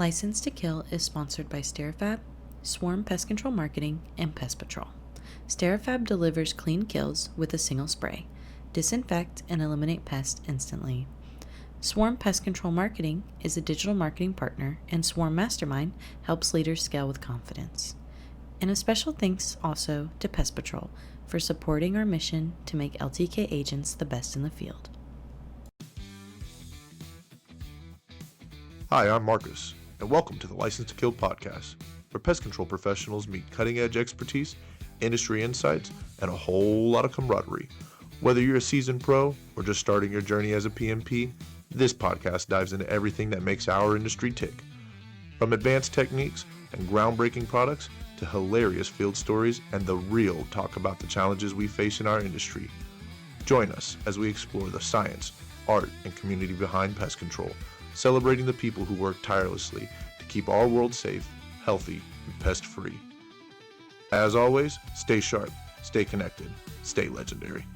License to Kill is sponsored by Sterifab, Swarm Pest Control Marketing, and Pest Patrol. Sterifab delivers clean kills with a single spray, disinfect and eliminate pests instantly. Swarm Pest Control Marketing is a digital marketing partner, and Swarm Mastermind helps leaders scale with confidence. And a special thanks also to Pest Patrol for supporting our mission to make LTK agents the best in the field. Hi, I'm Marcus, and welcome to the License to Kill podcast, where pest control professionals meet cutting-edge expertise, industry insights, and a whole lot of camaraderie. Whether you're a seasoned pro or just starting your journey as a PMP, this podcast dives into everything that makes our industry tick. From advanced techniques and groundbreaking products to hilarious field stories and the real talk about the challenges we face in our industry. Join us as we explore the science, art, and community behind pest control, celebrating the people who work tirelessly to keep our world safe, healthy, and pest-free. As always, stay sharp, stay connected, stay legendary.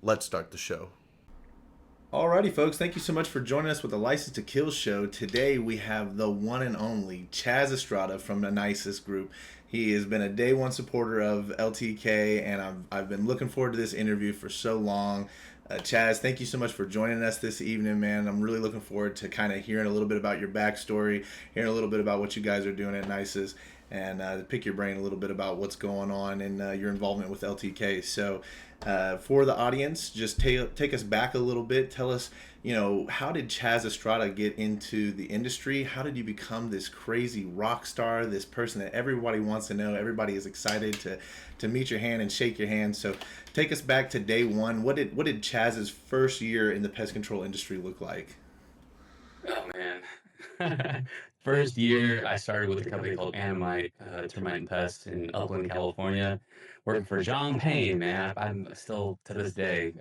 Let's start the show. Alrighty, folks, thank you so much for joining us with the License to Kill show. Today we have the one and only Chaz Estrada from the Nicest Group. He has been a day one supporter of LTK, and I've been looking forward to this interview for so long. Chaz, thank you so much for joining us this evening, man. I'm really looking forward to kind of hearing a little bit about your backstory, hearing a little bit about what you guys are doing at Nicest, and pick your brain a little bit about what's going on and your involvement with LTK. So for the audience, just take us back a little bit. Tell us, how did Chaz Estrada get into the industry? How did you become this crazy rock star, this person that everybody wants to know? Everybody is excited to meet your hand and shake your hand. So take us back to day one. What did Chaz's first year in the pest control industry look like? Oh man. First year, I started with a company called Animite, Termite and Pest in Upland, California, working for John Payne, man. I'm still, to this day,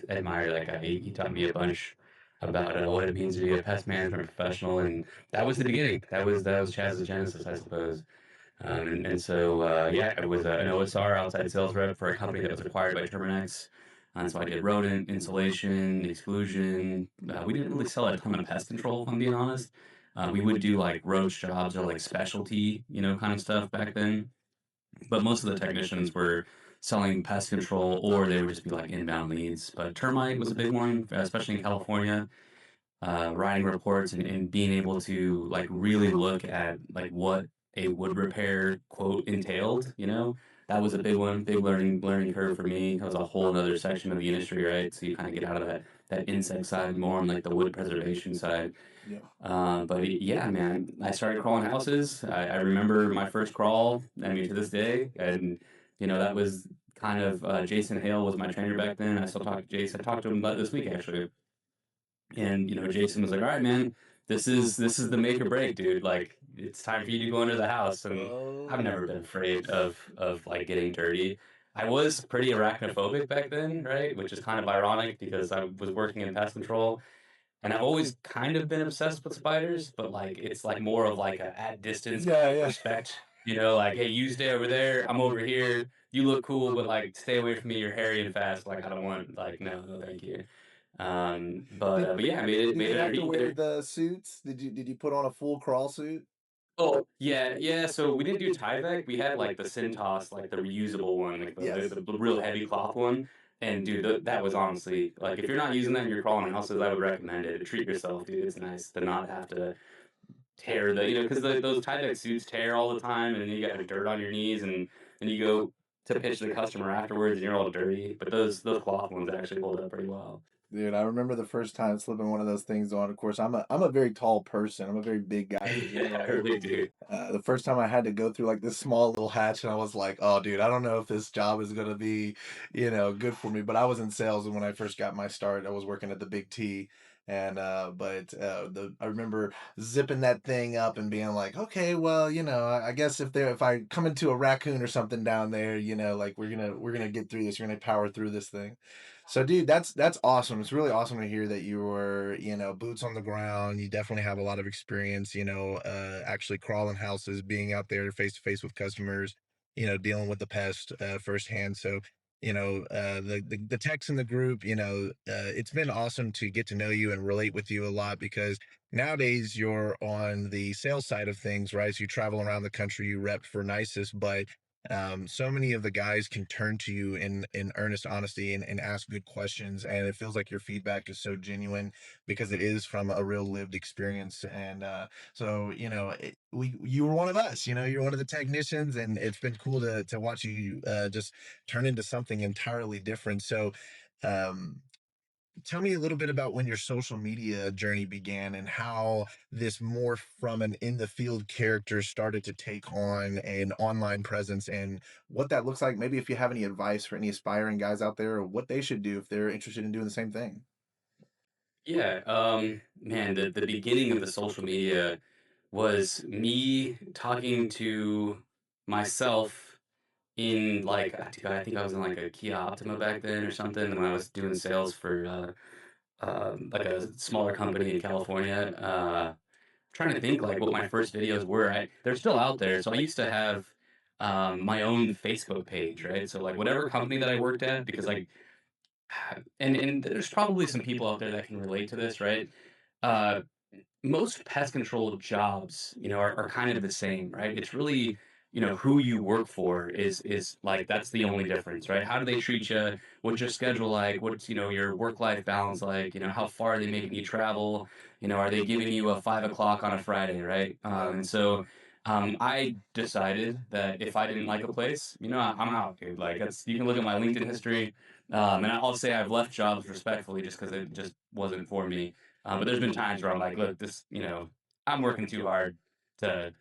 admire that guy. He taught me a bunch about what it means to be a pest management professional, and that was the beginning. That was Chaz's genesis, I suppose. Yeah, I was an OSR, outside sales rep, for a company that was acquired by Terminex. And so I did rodent, insulation, exclusion. We didn't really sell a ton of pest control, if I'm being honest. We would do like roach jobs or like specialty, kind of stuff back then. But most of the technicians were selling pest control, or they would just be like inbound leads. But termite was a big one, especially in California. Writing reports and being able to like really look at like what a wood repair quote entailed, that was a big one, big learning curve for me. That was a whole other section of the industry, right? So you kind of get out of that insect side more on like the wood preservation side. Yeah. Yeah, man, I started crawling houses. I remember my first crawl, I mean, to this day. And, that was kind of, Jason Hale was my trainer back then. I still talk to Jason. I talked to him about this week, actually. And, Jason was like, all right, man, this is the make or break, dude. Like, it's time for you to go into the house. And I've never been afraid of like getting dirty. I was pretty arachnophobic back then, right? Which is kind of ironic because I was working in pest control. And I've always kind of been obsessed with spiders, but like it's like more of like a at distance respect. Like, hey, you stay over there, I'm over here. You look cool, but like stay away from me. You're hairy and fast. Like I don't want like no, thank you. But yeah, I made it Did made you it have to underneath wear there. the suits? Did you put on a full crawl suit? Oh yeah, yeah. So we didn't do Tyvek. We had like the Cintas, like the reusable one, like Yes. the real heavy cloth one. And dude, that was honestly like if you're not using that and you're crawling houses, I would recommend it. Treat yourself, dude. It's nice to not have to tear because those Tyvek suits tear all the time, and then you got dirt on your knees, and then you go to pitch the customer afterwards, and you're all dirty. But those cloth ones actually hold up pretty well. Dude, I remember the first time slipping one of those things on. Of course, I'm a very tall person. I'm a very big guy. Yeah, really, dude. The first time I had to go through like this small little hatch, and I was like, "Oh, dude, I don't know if this job is gonna be, good for me." But I was in sales, and when I first got my start, I was working at the Big T, and I remember zipping that thing up and being like, "Okay, well, I guess if I come into a raccoon or something down there, like we're gonna get through this. We're gonna power through this thing." So, dude, that's awesome. It's really awesome to hear that you were, boots on the ground. You definitely have a lot of experience, actually crawling houses, being out there face to face with customers, dealing with the pest firsthand. So, the techs in the group. It's been awesome to get to know you and relate with you a lot, because nowadays you're on the sales side of things, right? So you travel around the country, you rep for Nisus, but so many of the guys can turn to you in earnest honesty and ask good questions, and it feels like your feedback is so genuine because it is from a real lived experience. And so you were one of us. You're one of the technicians, and it's been cool to watch you just turn into something entirely different. So, um, tell me a little bit about when your social media journey began and how this morph from an in the field character started to take on an online presence, and what that looks like. Maybe if you have any advice for any aspiring guys out there, or what they should do if they're interested in doing the same thing. Yeah, man, the beginning of the social media was me talking to myself in like I think I was in like a Kia Optima back then or something when I was doing sales for like a smaller company in California. Trying to think like what my first videos were. They're still out there. So I used to have my own Facebook page, right? So like whatever company that I worked at, because like and there's probably some people out there that can relate to this, right? Uh, Most pest control jobs, are kind of the same, right? It's really, who you work for is like that's the only difference, right? How do they treat you? What's your schedule like? What's your work life balance like? How far are they making you travel? Are they giving you a 5 o'clock on a Friday, right? And so. I decided that if I didn't like a place, I'm out, dude. Like that's you can look at my LinkedIn history, and I'll say I've left jobs respectfully just because it just wasn't for me. But there's been times where I'm like, look, I'm working too hard to,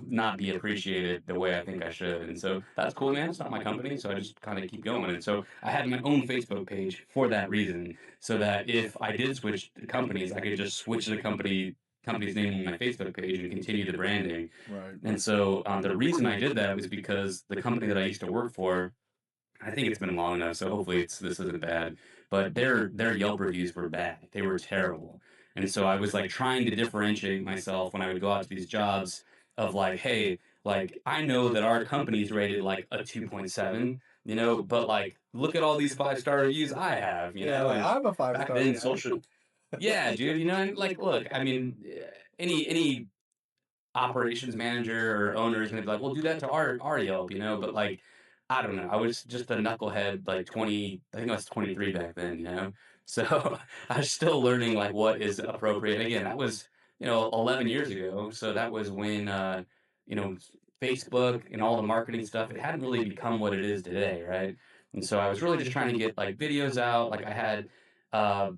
not be appreciated the way I think I should. And so that's cool, man. It's not my company. So I just kind of keep going. And so I had my own Facebook page for that reason, so that if I did switch companies, I could just switch the company's name on my Facebook page and continue the branding. Right. And so the reason I did that was because the company that I used to work for, I think it's been long enough, so hopefully this isn't bad. But their Yelp reviews were bad. They were terrible. And so I was like trying to differentiate myself when I would go out to these jobs of like, hey, like I know that our company's rated like a 2.7, but like look at all these 5-star reviews I have, Yeah, like and I'm a five back star then guy. social yeah, dude, and like look, I mean any operations manager or owner is gonna be like, "Well, do that to our Yelp," But like, I don't know. I was just a knucklehead, like 20. I think I was 23 back then. So I was still learning like what is appropriate. And again, that was 11 years ago. So that was when you know Facebook and all the marketing stuff. It hadn't really become what it is today, right? And so I was really just trying to get like videos out. Like I had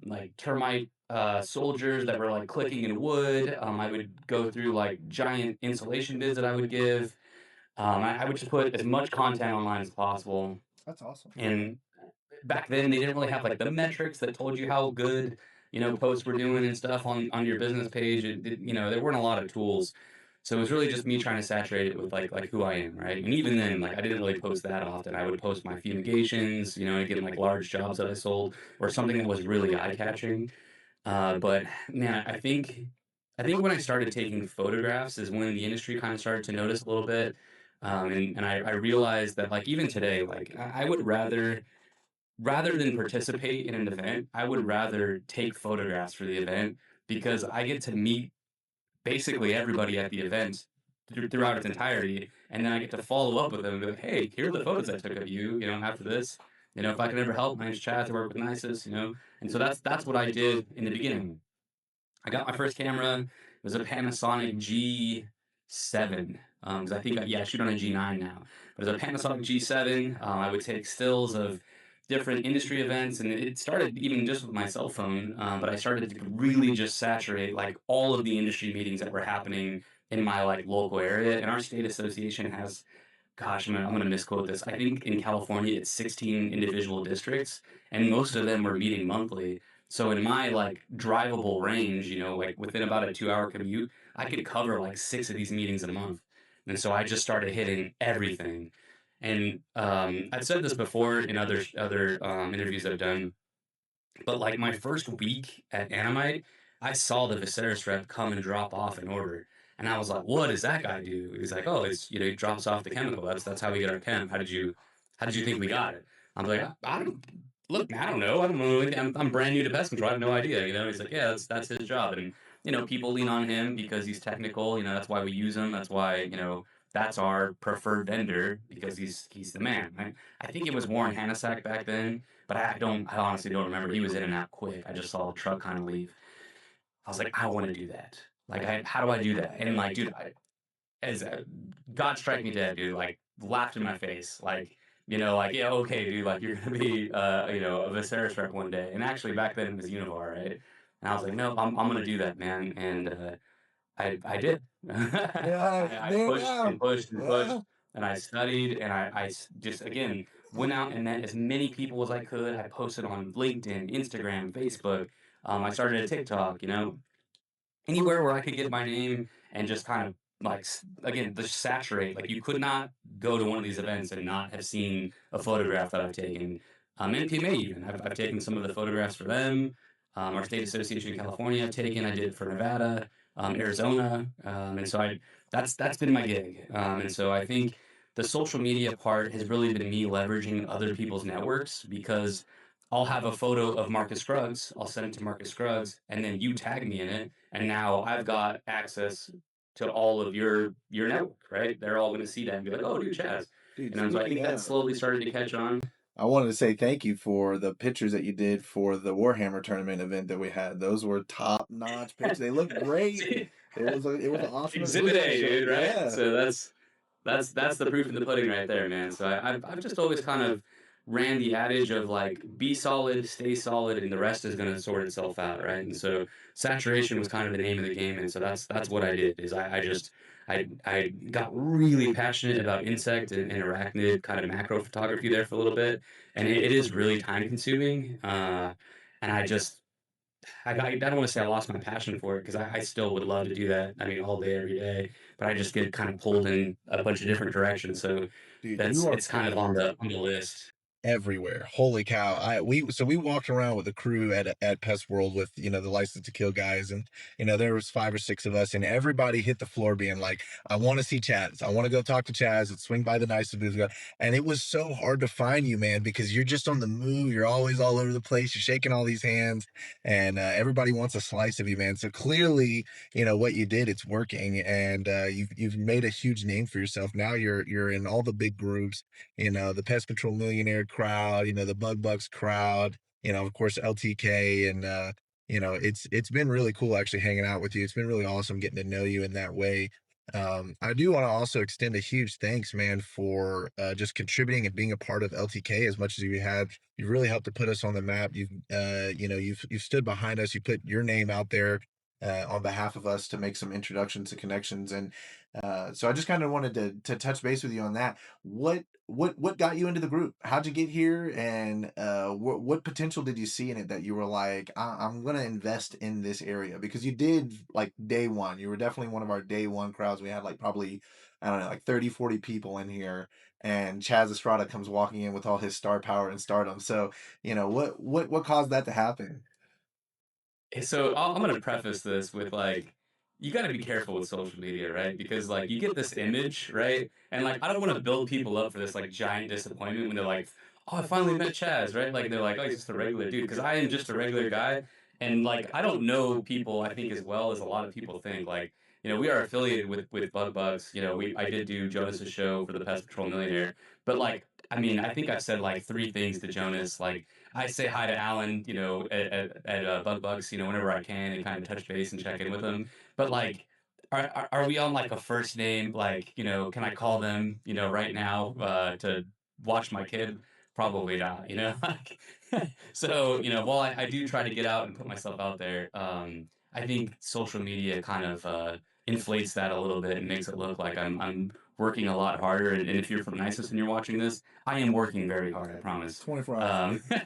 like termite soldiers that were like clicking in wood. I would go through like giant insulation bids that I would give. I would just put as much content online as possible. That's awesome. And back then, they didn't really have like the metrics that told you how good posts were doing and stuff on your business page. There weren't a lot of tools. So it was really just me trying to saturate it with like who I am, right? And even then, like I didn't really post that often. I would post my fumigations, again, like large jobs that I sold or something that was really eye catching. But man, I think when I started taking photographs is when the industry kind of started to notice a little bit. And I realized that like even today, like I would rather than participate in an event, I would rather take photographs for the event because I get to meet basically everybody at the event throughout its entirety, and then I get to follow up with them and be like, "Hey, here are the photos I took of you. After this, if I can ever help, my name's Chaz. I work with Nisus. And so that's what I did in the beginning. I got my first camera. It was a Panasonic G7. Because I think, yeah, I shoot on a G9 now. But it was a Panasonic G7. I would take stills of different industry events, and it started even just with my cell phone. But I started to really just saturate like all of the industry meetings that were happening in my like local area. And our state association has, gosh, I'm gonna misquote this. I think in California it's 16 individual districts, and most of them were meeting monthly. So in my like drivable range, like within about a 2-hour commute, I could cover like 6 of these meetings a month. And so I just started hitting everything. And I've said this before in other interviews I've done, but like my first week at Animite, I saw the Viserys rep come and drop off an order. And I was like, what does that guy do? He's like, oh, it's he drops off the chemical. That's how we get our chem. How did you think we got it? I'm like, I don't look, man, I don't know. I don't know anything. I'm brand new to pest control. I have no idea. He's like, yeah, that's his job. And, people lean on him because he's technical. That's why we use him. That's why, that's our preferred vendor because he's the man. I think it was Warren Hanasak back then, but I honestly don't remember. He was in and out quick. I just saw the truck kind of leave. I was like, I want to do that. Like, how do I do that? And like, dude, as God strike me dead, dude, like laughed in my face, like, yeah, okay, dude, like you're gonna be, a Viserys rep one day. And actually, back then it was Univar, right? And I was like, no, I'm gonna do that, man. And I did. Yeah, I pushed damn. and pushed and pushed, Yeah. and I studied, and just again went out and met as many people as I could. I posted on LinkedIn, Instagram, Facebook. I started a TikTok, anywhere where I could get my name and just kind of like again just saturate. Like you could not go to one of these events and not have seen a photograph that I've taken. NPMA even I've taken some of the photographs for them. Our state association in California I've taken. I did it for Nevada, Arizona, and so that's been my gig. And so I think the social media part has really been me leveraging other people's networks because I'll have a photo of Marcus Scruggs. I'll send it to Marcus Scruggs, and then you tag me in it, and now I've got access to all of your network, right? They're all going to see that and be like, "Oh, dude, Chaz." Dude, So I think speaking that of, slowly started to catch on. I wanted to say thank you for the pictures that you did for the Warhammer tournament event that we had. Those were top notch pictures. They looked great. See, It was an awesome event Exhibit you guys A, showed. dude, right? Yeah. So that's the proof in the pudding right there, man. So I've just always kind of ran the adage of like be solid, stay solid, and the rest is going to sort itself out, right? And so saturation was kind of the name of the game, and so that's what I did. Is I just I got really passionate about insect and arachnid kind of macro photography there for a little bit, and it is really time consuming. And I don't want to say I lost my passion for it because I still would love to do that. I mean, all day, every day. But I just get kind of pulled in a bunch of different directions. So Dude, that's you are it's kind of on present the list. Everywhere. Holy cow. We walked around with a crew at Pest World with, the License to Kill guys, and there was 5 or 6 of us, and everybody hit the floor being like, I want to see Chaz. I want to go talk to Chaz and swing by the nicest booth. And it was so hard to find you, man, because you're just on the move. You're always all over the place. You're shaking all these hands, and everybody wants a slice of you, man. So clearly, what you did, it's working, and you've made a huge name for yourself. Now you're in all the big groups, the pest control millionaire crowd, the bug bucks crowd, of course LTK, and it's been really cool actually hanging out with you. It's been really awesome getting to know you in that way. I do want to also extend a huge thanks, man, for just contributing and being a part of LTK as much as you have. You've really helped to put us on the map. You've stood behind us. You put your name out there on behalf of us to make some introductions to connections, and so I just kind of wanted to touch base with you on that. What got you into the group? How'd you get here? And what potential did you see in it that you were like, I'm gonna invest in this area? Because you did like day one. You were definitely one of our day one crowds. We had like probably, I don't know, like 30, 40 people in here. And Chaz Estrada comes walking in with all his star power and stardom. So, what caused that to happen? So I'm going to preface this with like, you got to be careful with social media, right? Because like you get this image, right? And like, I don't want to build people up for this like giant disappointment when they're like, oh, I finally met Chaz, right? Like they're like, oh, he's just a regular dude. Because I am just a regular guy. And like, I don't know people, I think, as well as a lot of people think. Like, we are affiliated with Bug Bugs. I did do Jonas's show for the Pest Patrol Millionaire. But like, I mean, I think I've said like 3 things to Jonas. Like, I say hi to Alan, at Bug Bugs, whenever I can and kind of touch base and check in with him. But like, are we on like a first name? Like, can I call them, right now to watch my kid? Probably not, Like, so, while I do try to get out and put myself out there, I think social media kind of inflates that a little bit and makes it look like I'm working a lot harder. And if you're from Nisus and you're watching this, I am working very hard, I promise. 24 hours. Um,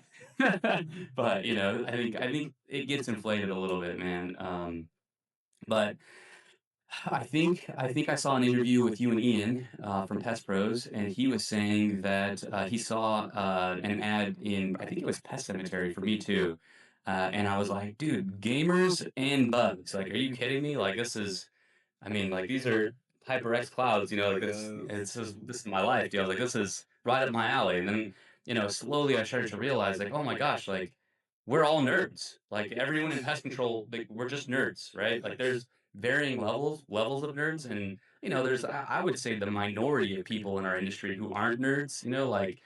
but I think it gets inflated a little bit, man. But I think I saw an interview with you and Ian from Pest Pros, and he was saying that he saw an ad in, I think it was Pest Cemetery for me too, and I was like, dude, gamers and bugs, like, are you kidding me? Like, this is, I mean, like, these are HyperX clouds, like this is my life, dude. I was like, this is right up my alley. And then, slowly I started to realize like, oh my gosh, like we're all nerds. Like everyone in pest control, like we're just nerds, right? Like there's varying levels of nerds, and there's I would say the minority of people in our industry who aren't nerds. Like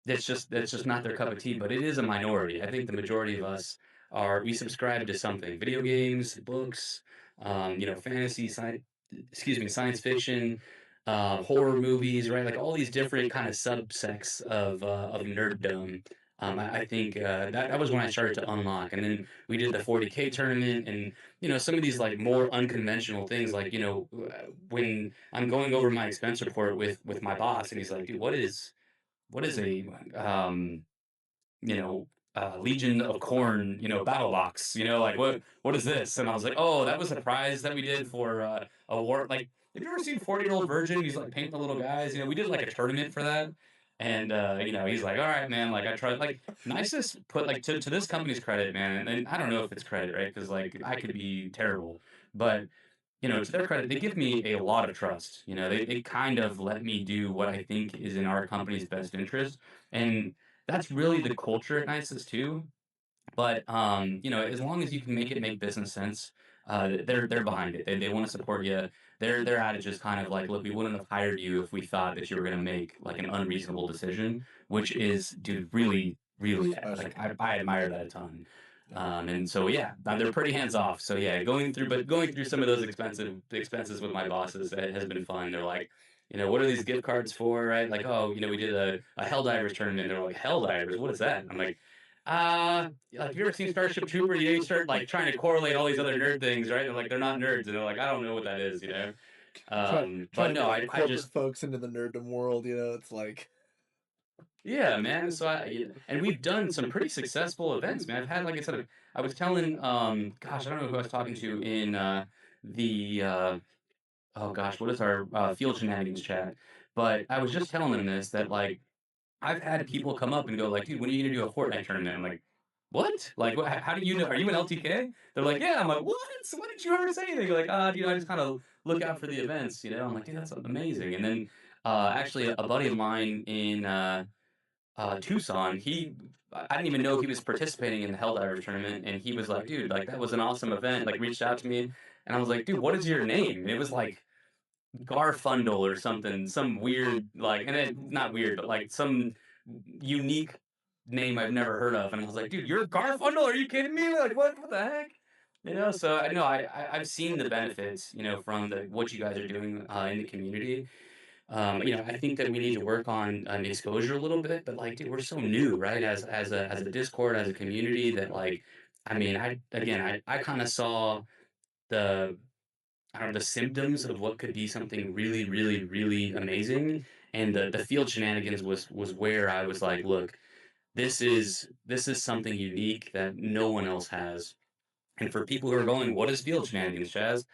that's just not their cup of tea, but it is a minority. I think the majority of us we subscribe to something: video games, books, fantasy, science, excuse me, science fiction, horror movies, right? Like all these different kind of subsects of nerddom. I think that was when I started to unlock, and then we did the 40K tournament, and some of these like more unconventional things, like when I'm going over my expense report with my boss, and he's like, "Dude, what is a you know Legion of Corn battle box? Like what is this?" And I was like, "Oh, that was a prize that we did for a war." Like, have you ever seen 40-Year-Old Virgin? He's like painting the little guys. We did like a tournament for that. And he's like, "All right, man, like I tried." Like nicest put, like, to this company's credit, man, and I don't know if it's credit, right? Because like I could be terrible, but to their credit, they give me a lot of trust. They kind of let me do what I think is in our company's best interest. And that's really the culture at Nices too. But as long as you can make it make business sense, they're behind it. They want to support you. Their adage is kind of like, look, we wouldn't have hired you if we thought that you were going to make like an unreasonable decision, which is, dude, really, really, like I admire that a ton. And so yeah, they're pretty hands off. So yeah, going through some of those expenses with my bosses has been fun. They're like, what are these gift cards for, right? Like, oh, we did a Helldivers tournament. They're like, Helldivers, what is that? And I'm like, like, have you ever seen Starship Trooper? You start like trying to correlate all these other nerd things, right? And like they're not nerds, and they're like, I don't know what that is. But Trying to no, get I corporate just folks into the nerddom world, it's like yeah, man. So and we've done some pretty successful events, man. I've had, like I said, I was telling gosh, I don't know who I was talking to in the oh gosh, what is our field shenanigans chat? But I was just telling them this, that like I've had people come up and go like, "Dude, when are you gonna do a Fortnite tournament?" I'm like, "What? Like, what, how do you know? Are you an LTK?" They're like, "Yeah." I'm like, "What? So why didn't you ever say anything?" They're like, I just kind of look out for the events. I'm like, "Dude, that's amazing." And then actually, a buddy of mine in Tucson, I didn't even know he was participating in the Helldivers tournament, and he was like, "Dude, like that was an awesome event." Like, reached out to me, and I was like, "Dude, what is your name?" And it was like Garfundle or something, some weird, like, and it not weird, but like some unique name I've never heard of. And I was like, "Dude, you're Garfundle? Are you kidding me? Like, what the heck?" So I know I've seen the benefits, from what you guys are doing in the community. I think that we need to work on exposure a little bit, but like, dude, we're so new, right? As a Discord, as a community, that like, I mean, I kind of saw the I don't know, the symptoms of what could be something really, really, really amazing. And the field shenanigans was where I was like, look, this is something unique that no one else has. And for people who are going, what is field shenanigans, Chaz?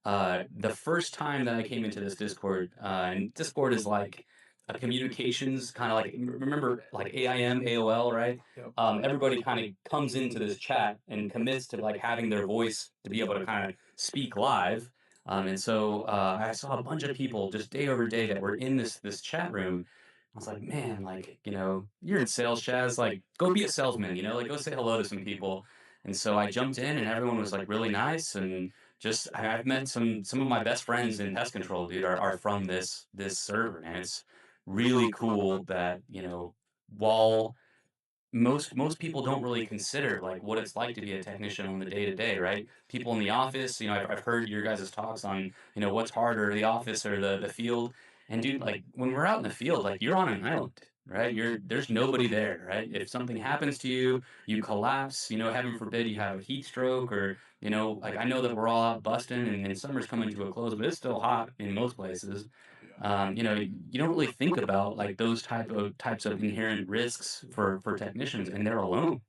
The first time that I came into this Discord, and Discord is like a communications kind of like, remember like AIM, AOL, right? Yep. Everybody kind of comes into this chat and commits to like having their voice to be able to kind of speak live. And so I saw a bunch of people just day over day that were in this chat room. I was like, man, like, you're in sales, Chaz. Like, go be a salesman, like go say hello to some people. And so I jumped in, and everyone was like really nice, and just I've met some of my best friends in pest control, dude, are from this server, and it's really cool that while most people don't really consider like what it's like to be a technician on the day to day, right? People in the office, I've heard your guys' talks on what's harder, the office or the field. And dude, like when we're out in the field, like you're on an island, right? There's nobody there, right? If something happens to you, you collapse, heaven forbid you have a heat stroke, or like I know that we're all out busting, and summer's coming to a close, but it's still hot in most places. You don't really think about like those types of inherent risks for technicians, and they're alone,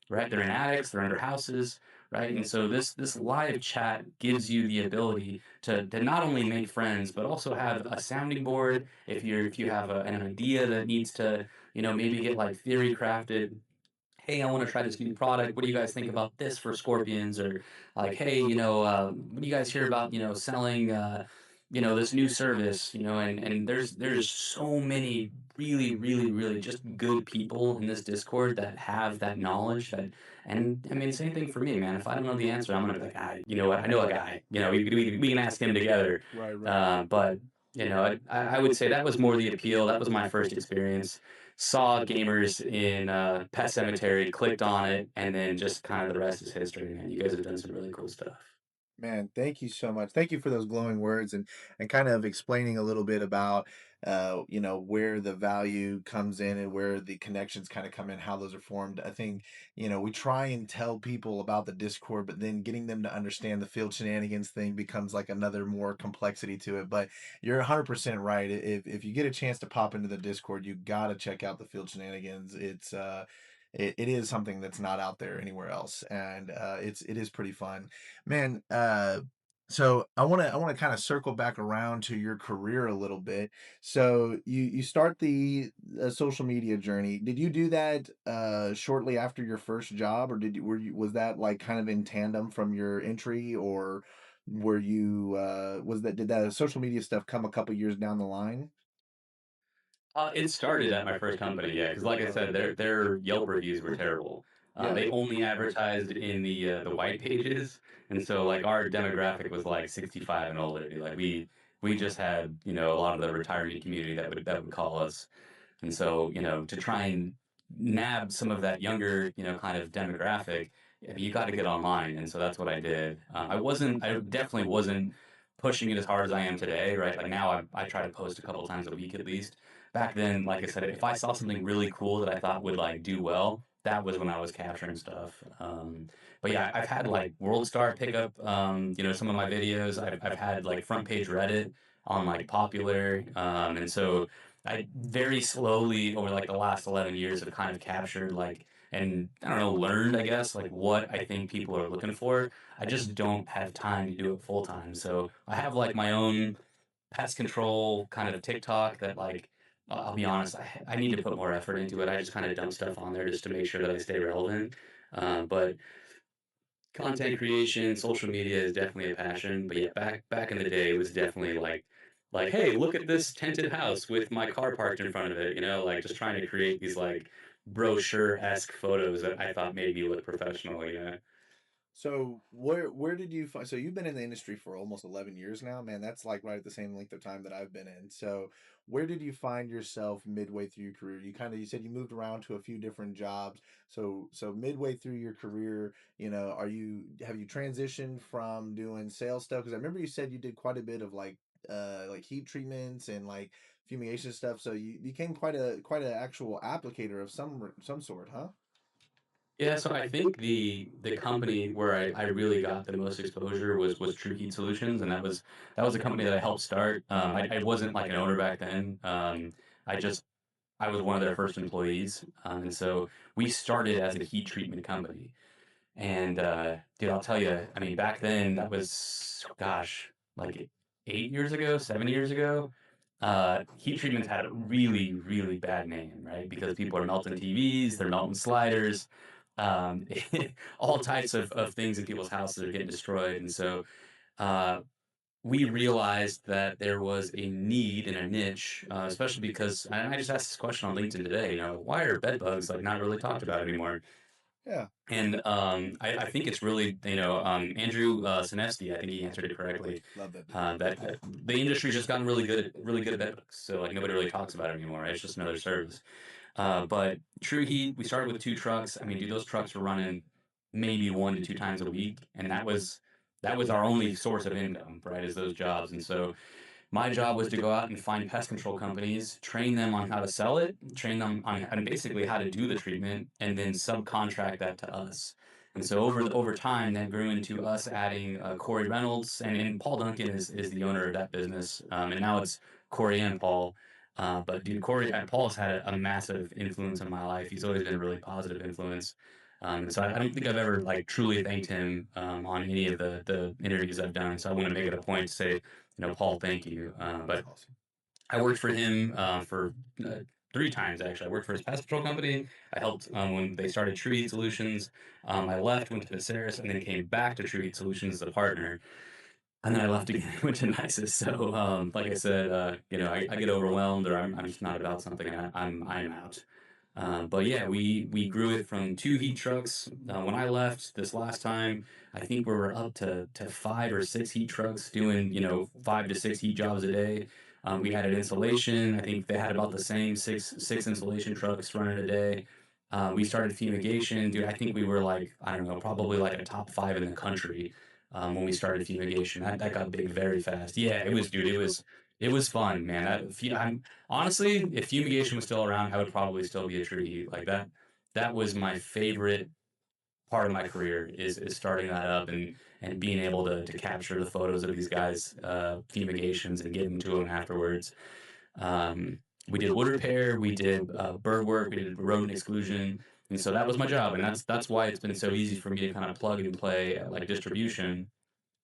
right? They're in attics, they're under houses, right? And so this live chat gives you the ability to not only make friends, but also have a sounding board. If you have an idea that needs to maybe get like theory crafted. Hey, I want to try this new product. What do you guys think about this for scorpions? Or like, hey, what do you guys hear about selling this new service, and there's so many really, really, really just good people in this Discord that have that knowledge and I mean, same thing for me, man. If I don't know the answer, I'm gonna be like, you know what? I know a guy. We can ask him together. Right, right. But I would say that was more the appeal. That was my first experience. Saw gamers in Pet Cemetery, clicked on it, and then just kind of the rest is history, man. You guys have done some really cool stuff. Man, thank you so much. Thank you for those glowing words and kind of explaining a little bit about where the value comes in and where the connections kind of come in, how those are formed. I think, we try and tell people about the Discord, but then getting them to understand the field shenanigans thing becomes like another more complexity to it. But you're 100% right. If you get a chance to pop into the Discord, you got to check out the field shenanigans. It is something that's not out there anywhere else, and it is pretty fun, man. So I want to kind of circle back around to your career a little bit. So you start the social media journey. Did you do that shortly after your first job, or was that like kind of in tandem from your entry, or were you was that did that social media stuff come a couple years down the line? It started at my first company, yeah, because like I said, their Yelp reviews were terrible. Yeah. They only advertised in the white pages, and so like our demographic was like 65 and older. Like we just had a lot of the retirement community that would call us, and so, to try and nab some of that younger, kind of demographic, I mean, you got to get online. And so that's what I did. I definitely wasn't pushing it as hard as I am today, right? Like now I try to post a couple times a week at least. Back then, like I said, if I saw something really cool that I thought would like do well, that was when I was capturing stuff. But yeah, I've had like World Star pick up, some of my videos. I've had like front page Reddit on like popular. And so I very slowly over like the last 11 years have kind of captured like and I don't know learned I guess like what I think people are looking for. I just don't have time to do it full time. So I have like my own pest control kind of TikTok that like I'll be honest, I need to put more effort into it. I just kind of dump stuff on there just to make sure that I stay relevant. But content creation, social media is definitely a passion. But yeah, back in the day, it was definitely like hey, look at this tented house with my car parked in front of it. Like just trying to create these like brochure-esque photos that I thought made me look professional. Yeah. So where did you find? So you've been in the industry for almost 11 years now, man. That's like right at the same length of time that I've been in. So where did you find yourself midway through your career? You said you moved around to a few different jobs. So midway through your career, have you transitioned from doing sales stuff? Because I remember you said you did quite a bit of like heat treatments and like fumigation stuff. So you became quite a actual applicator of some sort, huh? Yeah, so I think the company where I really got the most exposure was True Heat Solutions, and that was a company that I helped start. I wasn't like an owner back then. I just I was one of their first employees, and so we started as a heat treatment company. And dude, I'll tell you, I mean, back then that was gosh, like 8 years ago, 7 years ago. Heat treatments had a really, really bad name, right? Because people are melting TVs, they're melting sliders, um, all types of things in people's houses are getting destroyed. And so uh, we realized that there was a need and a niche, especially because and I just asked this question on LinkedIn today. Why are bed bugs like not really talked about anymore? Yeah. And I think it's really, Andrew Sinesti, I think he answered it correctly. Love that dude. That the industry's just gotten really good at bed bugs. So like nobody really talks about it anymore. Right? It's just another service. But True Heat, we started with two trucks. I mean, dude, those trucks were running maybe 1 to 2 times a week, and that was our only source of income, right? Is those jobs. And so my job was to go out and find pest control companies, train them on how to sell it, train them on basically how to do the treatment, and then subcontract that to us. And so over time, that grew into us adding Corey Reynolds, and Paul Duncan is the owner of that business, and now it's Corey and Paul. But dude, Corey and Paul's had a massive influence in my life. He's always been a really positive influence. And so I don't think I've ever like truly thanked him on any of the interviews I've done. So I want to make it a point to say, Paul, thank you. That's But awesome. I worked for him for 3 times actually. I worked for his pest control company. I helped when they started True Heat Solutions. I left, went to Viserys, and then came back to True Heat Solutions as a partner. And then I left again, went to NICES. So, like I said, I get overwhelmed, or I'm just not about something, and I'm out. But yeah, we grew it from 2 heat trucks when I left this last time. I think we were up to 5 or 6 heat trucks doing 5 to 6 heat jobs a day. We had an insulation. I think they had about the same six insulation trucks running a day. We started fumigation, dude. I think we were like, I don't know, probably like a top 5 in the country when we started fumigation. That got big very fast. Yeah, it was, dude. It was fun, man. I'm honestly, if fumigation was still around, I would probably still be a tree heat like that. That was my favorite part of my career is starting that up and being able to capture the photos of these guys fumigations and give them to them afterwards. Um, we did wood repair, we did bird work, we did rodent exclusion, and so that was my job, and that's why it's been so easy for me to kind of plug and play at like distribution,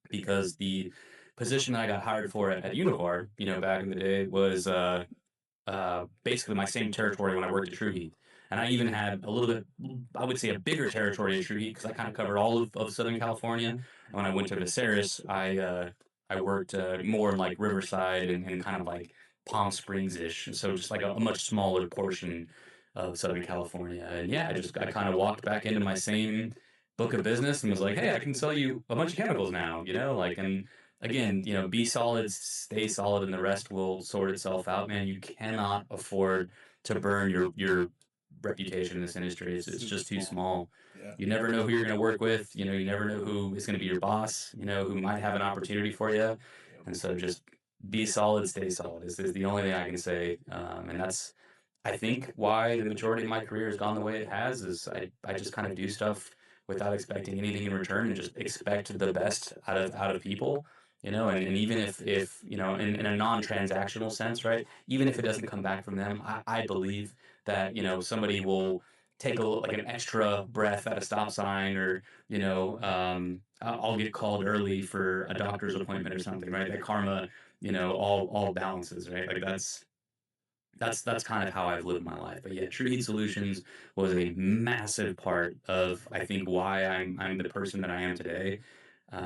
because the position that I got hired for at Univar, back in the day, was basically my same territory when I worked at True Heat. And I even had a little bit, I would say, a bigger territory at True Heat because I kind of covered all of Southern California. And when I went to Viserys, I worked more in like Riverside and kind of like Palm Springs ish. So just like a much smaller portion of Southern California. And yeah, I kind of walked back into my same book of business and was like, hey, I can sell you a bunch of chemicals now, like, and again, be solid, stay solid, and the rest will sort itself out, man. You cannot afford to burn your reputation in this industry. It's just too small. Yeah. You never know who you're going to work with. You never know who is going to be your boss, who might have an opportunity for you. And so just be solid, stay solid is the only thing I can say. And that's, I think, why the majority of my career has gone the way it has, is I just kind of do stuff without expecting anything in return and just expect the best out of people, and even if in a non-transactional sense, right? Even if it doesn't come back from them, I believe that, somebody will take like an extra breath at a stop sign, or, I'll get called early for a doctor's appointment or something, right? That karma, all balances, right? Like that's kind of how I've lived my life. But yeah, True Heat Solutions was a massive part of, I think, why I'm the person that I am today,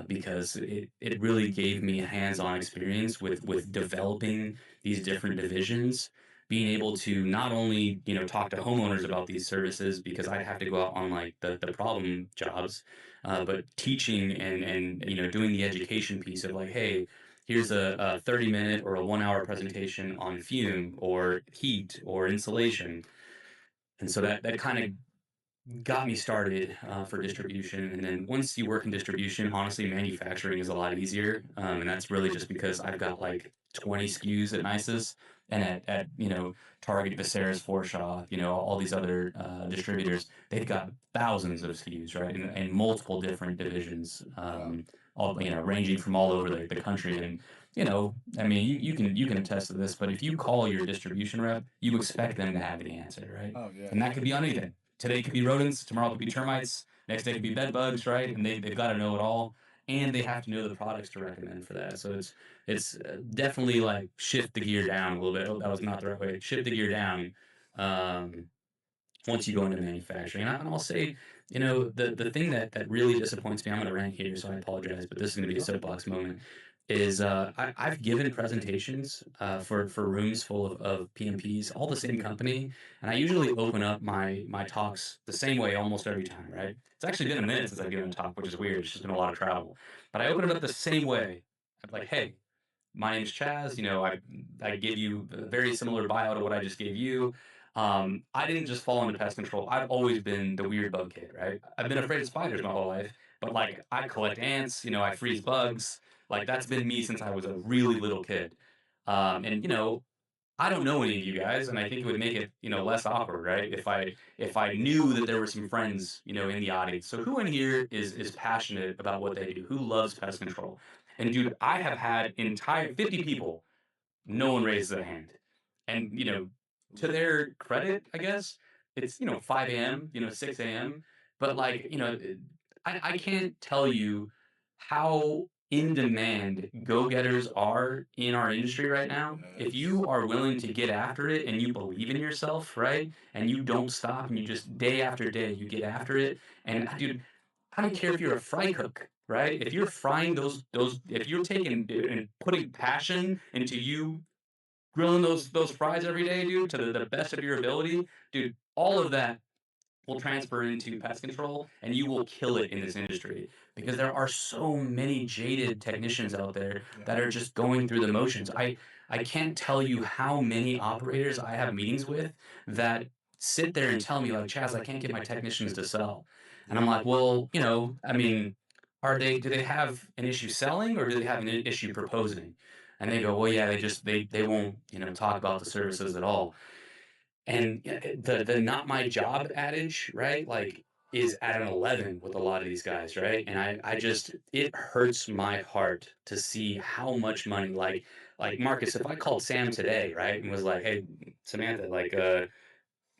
because it really gave me a hands-on experience with developing these different divisions, being able to not only talk to homeowners about these services, because I'd have to go out on like the problem jobs, but teaching and doing the education piece of like, hey, here's a 30-minute or a 1 hour presentation on fume or heat or insulation. And so that kind of got me started for distribution. And then once you work in distribution, honestly, manufacturing is a lot easier. And that's really just because I've got like 20 SKUs at NICES, and at Target, Viserys, Forshaw, all these other distributors, they've got thousands of SKUs, right? And multiple different divisions, all, ranging from all over the country. And, I mean, you can attest to this, but if you call your distribution rep, you expect them to have the answer, right? Oh yeah. And that could be on anything. Today could be rodents, tomorrow could be termites, next day could be bed bugs, right? And they've got to know it all, and they have to know the products to recommend for that. So it's definitely like shift the gear down a little bit. Oh, that was not the right way. Shift the gear down. Um, Once you go into manufacturing. And I'll say, the thing that really disappoints me, I'm going to rant here, so I apologize, but this is going to be a soapbox moment, is I've given presentations for rooms full of PMPs, all the same company, and I usually open up my talks the same way almost every time, right? It's actually been a minute since I've given a talk, which is weird. It's just been a lot of travel. But I open it up the same way. I'm like, hey, my name's Chaz. I give you a very similar bio to what I just gave you. I didn't just fall into pest control. I've always been the weird bug kid, right? I've been afraid of spiders my whole life, but like I collect ants, I freeze bugs. Like that's been me since I was a really little kid. And I don't know any of you guys, and I think it would make it, less awkward, right? If I knew that there were some friends, in the audience. So who in here is passionate about what they do? Who loves pest control? And dude, I have had entire 50 people, no one raises their hand. And, to their credit, I guess, it's, 5 a.m., 6 a.m. But like, I can't tell you how in demand go-getters are in our industry right now. If you are willing to get after it and you believe in yourself, right? And you don't stop and you just day after day, you get after it. And dude, I don't care if you're a fry cook, right? If you're frying if you're taking and putting passion into you grilling those fries every day, dude, to the best of your ability, dude, all of that will transfer into pest control and you will kill it in this industry because there are so many jaded technicians out there Yeah. that are just going through the motions. I can't tell you how many operators I have meetings with that sit there and tell me like, Chaz, I can't get my technicians to sell. And I'm like, well, I mean, do they have an issue selling or do they have an issue proposing? And they go, well, yeah, they won't, talk about the services at all. And the not my job adage, right? Like is at an 11 with a lot of these guys, right? And I just it hurts my heart to see how much money like Marcus, if I called Sam today, right, and was like, "Hey, Samantha, like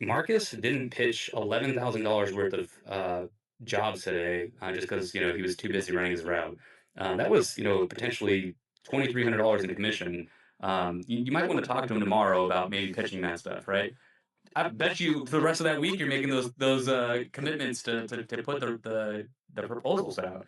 Marcus didn't pitch $11,000 worth of jobs today just because he was too busy running his route. That was potentially $2,300 in commission. You might want to talk to him tomorrow about maybe pitching that stuff, right? I bet you for the rest of that week you're making those commitments to put the proposals out.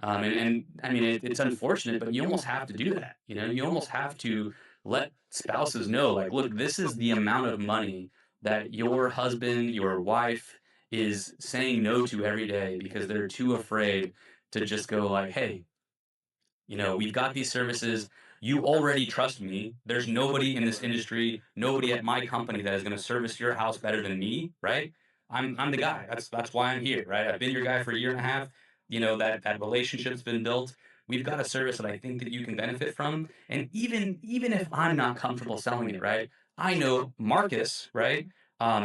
And I mean it's unfortunate, but you almost have to do that. You almost have to let spouses know, like, look, this is the amount of money that your husband, your wife is saying no to every day because they're too afraid to just go like, hey, we've got these services. You already trust me. There's nobody in this industry, nobody at my company that is going to service your house better than me, right? I'm the guy. That's why I'm here, right? I've been your guy for a year and a half. That relationship's been built. We've got a service that I think that you can benefit from. And even if I'm not comfortable selling it, right? I know Marcus, right?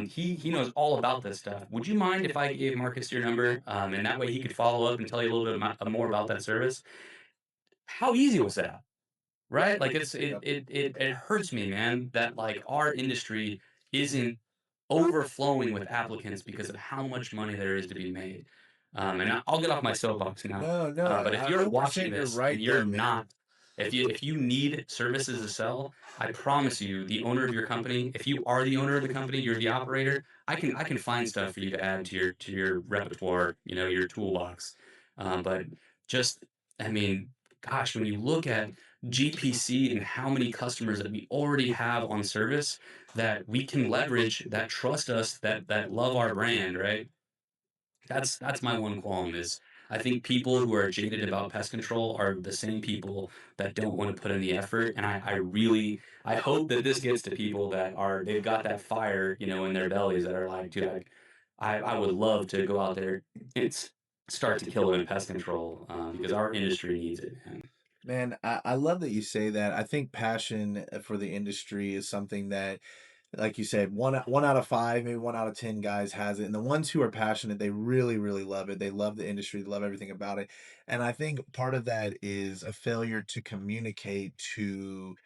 He knows all about this stuff. Would you mind if I gave Marcus your number? And that way he could follow up and tell you a little bit more about that service. How easy was that? Right? Like it hurts me, man, that like our industry isn't overflowing with applicants because of how much money there is to be made. And I'll get off my soapbox now. No, no, But if you're watching 100% you're this right and there, you're man. not, if you need services to sell, I promise you, the owner of your company, if you are the owner of the company, you're the operator, I can find stuff for you to add to your repertoire, your toolbox. But just, I mean, gosh, when you look at GPC and how many customers that we already have on service that we can leverage, that trust us, that love our brand, right? That's my one qualm is I think people who are jaded about pest control are the same people that don't want to put in the effort. And I hope that this gets to people that they've got that fire, in their bellies that are like, dude, I would love to go out there and start to kill it in pest control because our industry needs it, man. Man, I love that you say that. I think passion for the industry is something that, like you said, one out of five, maybe 1 out of 10 guys has it. And the ones who are passionate, they really, really love it. They love the industry, they love everything about it. And I think part of that is a failure to communicate to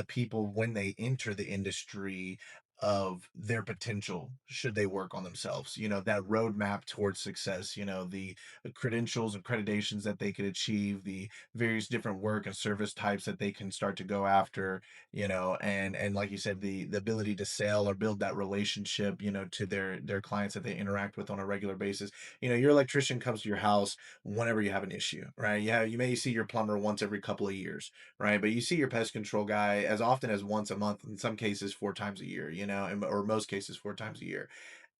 people when they enter the industry of their potential should they work on themselves, that roadmap towards success, the credentials and accreditations that they could achieve, the various different work and service types that they can start to go after, and like you said, the ability to sell or build that relationship, to their clients that they interact with on a regular basis. Your electrician comes to your house whenever you have an issue, right? Yeah, you may see your plumber once every couple of years, right? But you see your pest control guy as often as once a month, in some cases 4 times a year, or most cases 4 times a year.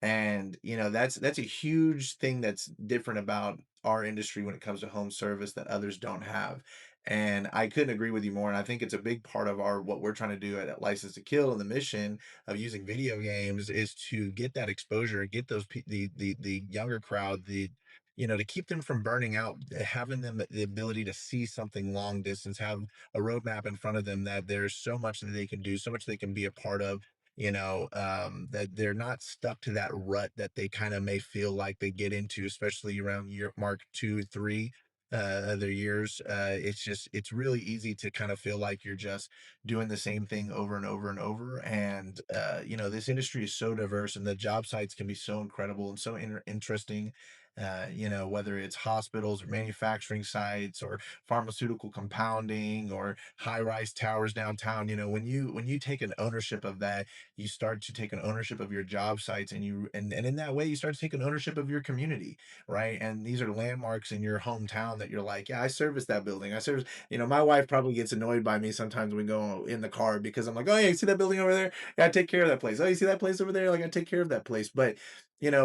And that's a huge thing that's different about our industry when it comes to home service that others don't have. And I couldn't agree with you more. And I think it's a big part of our what we're trying to do at License to Kill, and the mission of using video games is to get that exposure and get the younger crowd, to keep them from burning out, having them the ability to see something long distance, have a roadmap in front of them, that there's so much that they can do, so much they can be a part of, that they're not stuck to that rut that they kind of may feel like they get into, especially around year mark 2, 3, other years. It's really easy to kind of feel like you're just doing the same thing over and over and over. And, this industry is so diverse and the job sites can be so incredible and so interesting. whether it's hospitals or manufacturing sites or pharmaceutical compounding or high-rise towers downtown. When you take an ownership of that, you start to take an ownership of your job sites, and in that way you start to take an ownership of your community, right? And these are landmarks in your hometown that you're like, yeah, I service that building. I service, my wife probably gets annoyed by me sometimes when we go in the car because I'm like, oh yeah, you see that building over there? Yeah, I take care of that place. Oh, you see that place over there? Like, I take care of that place. But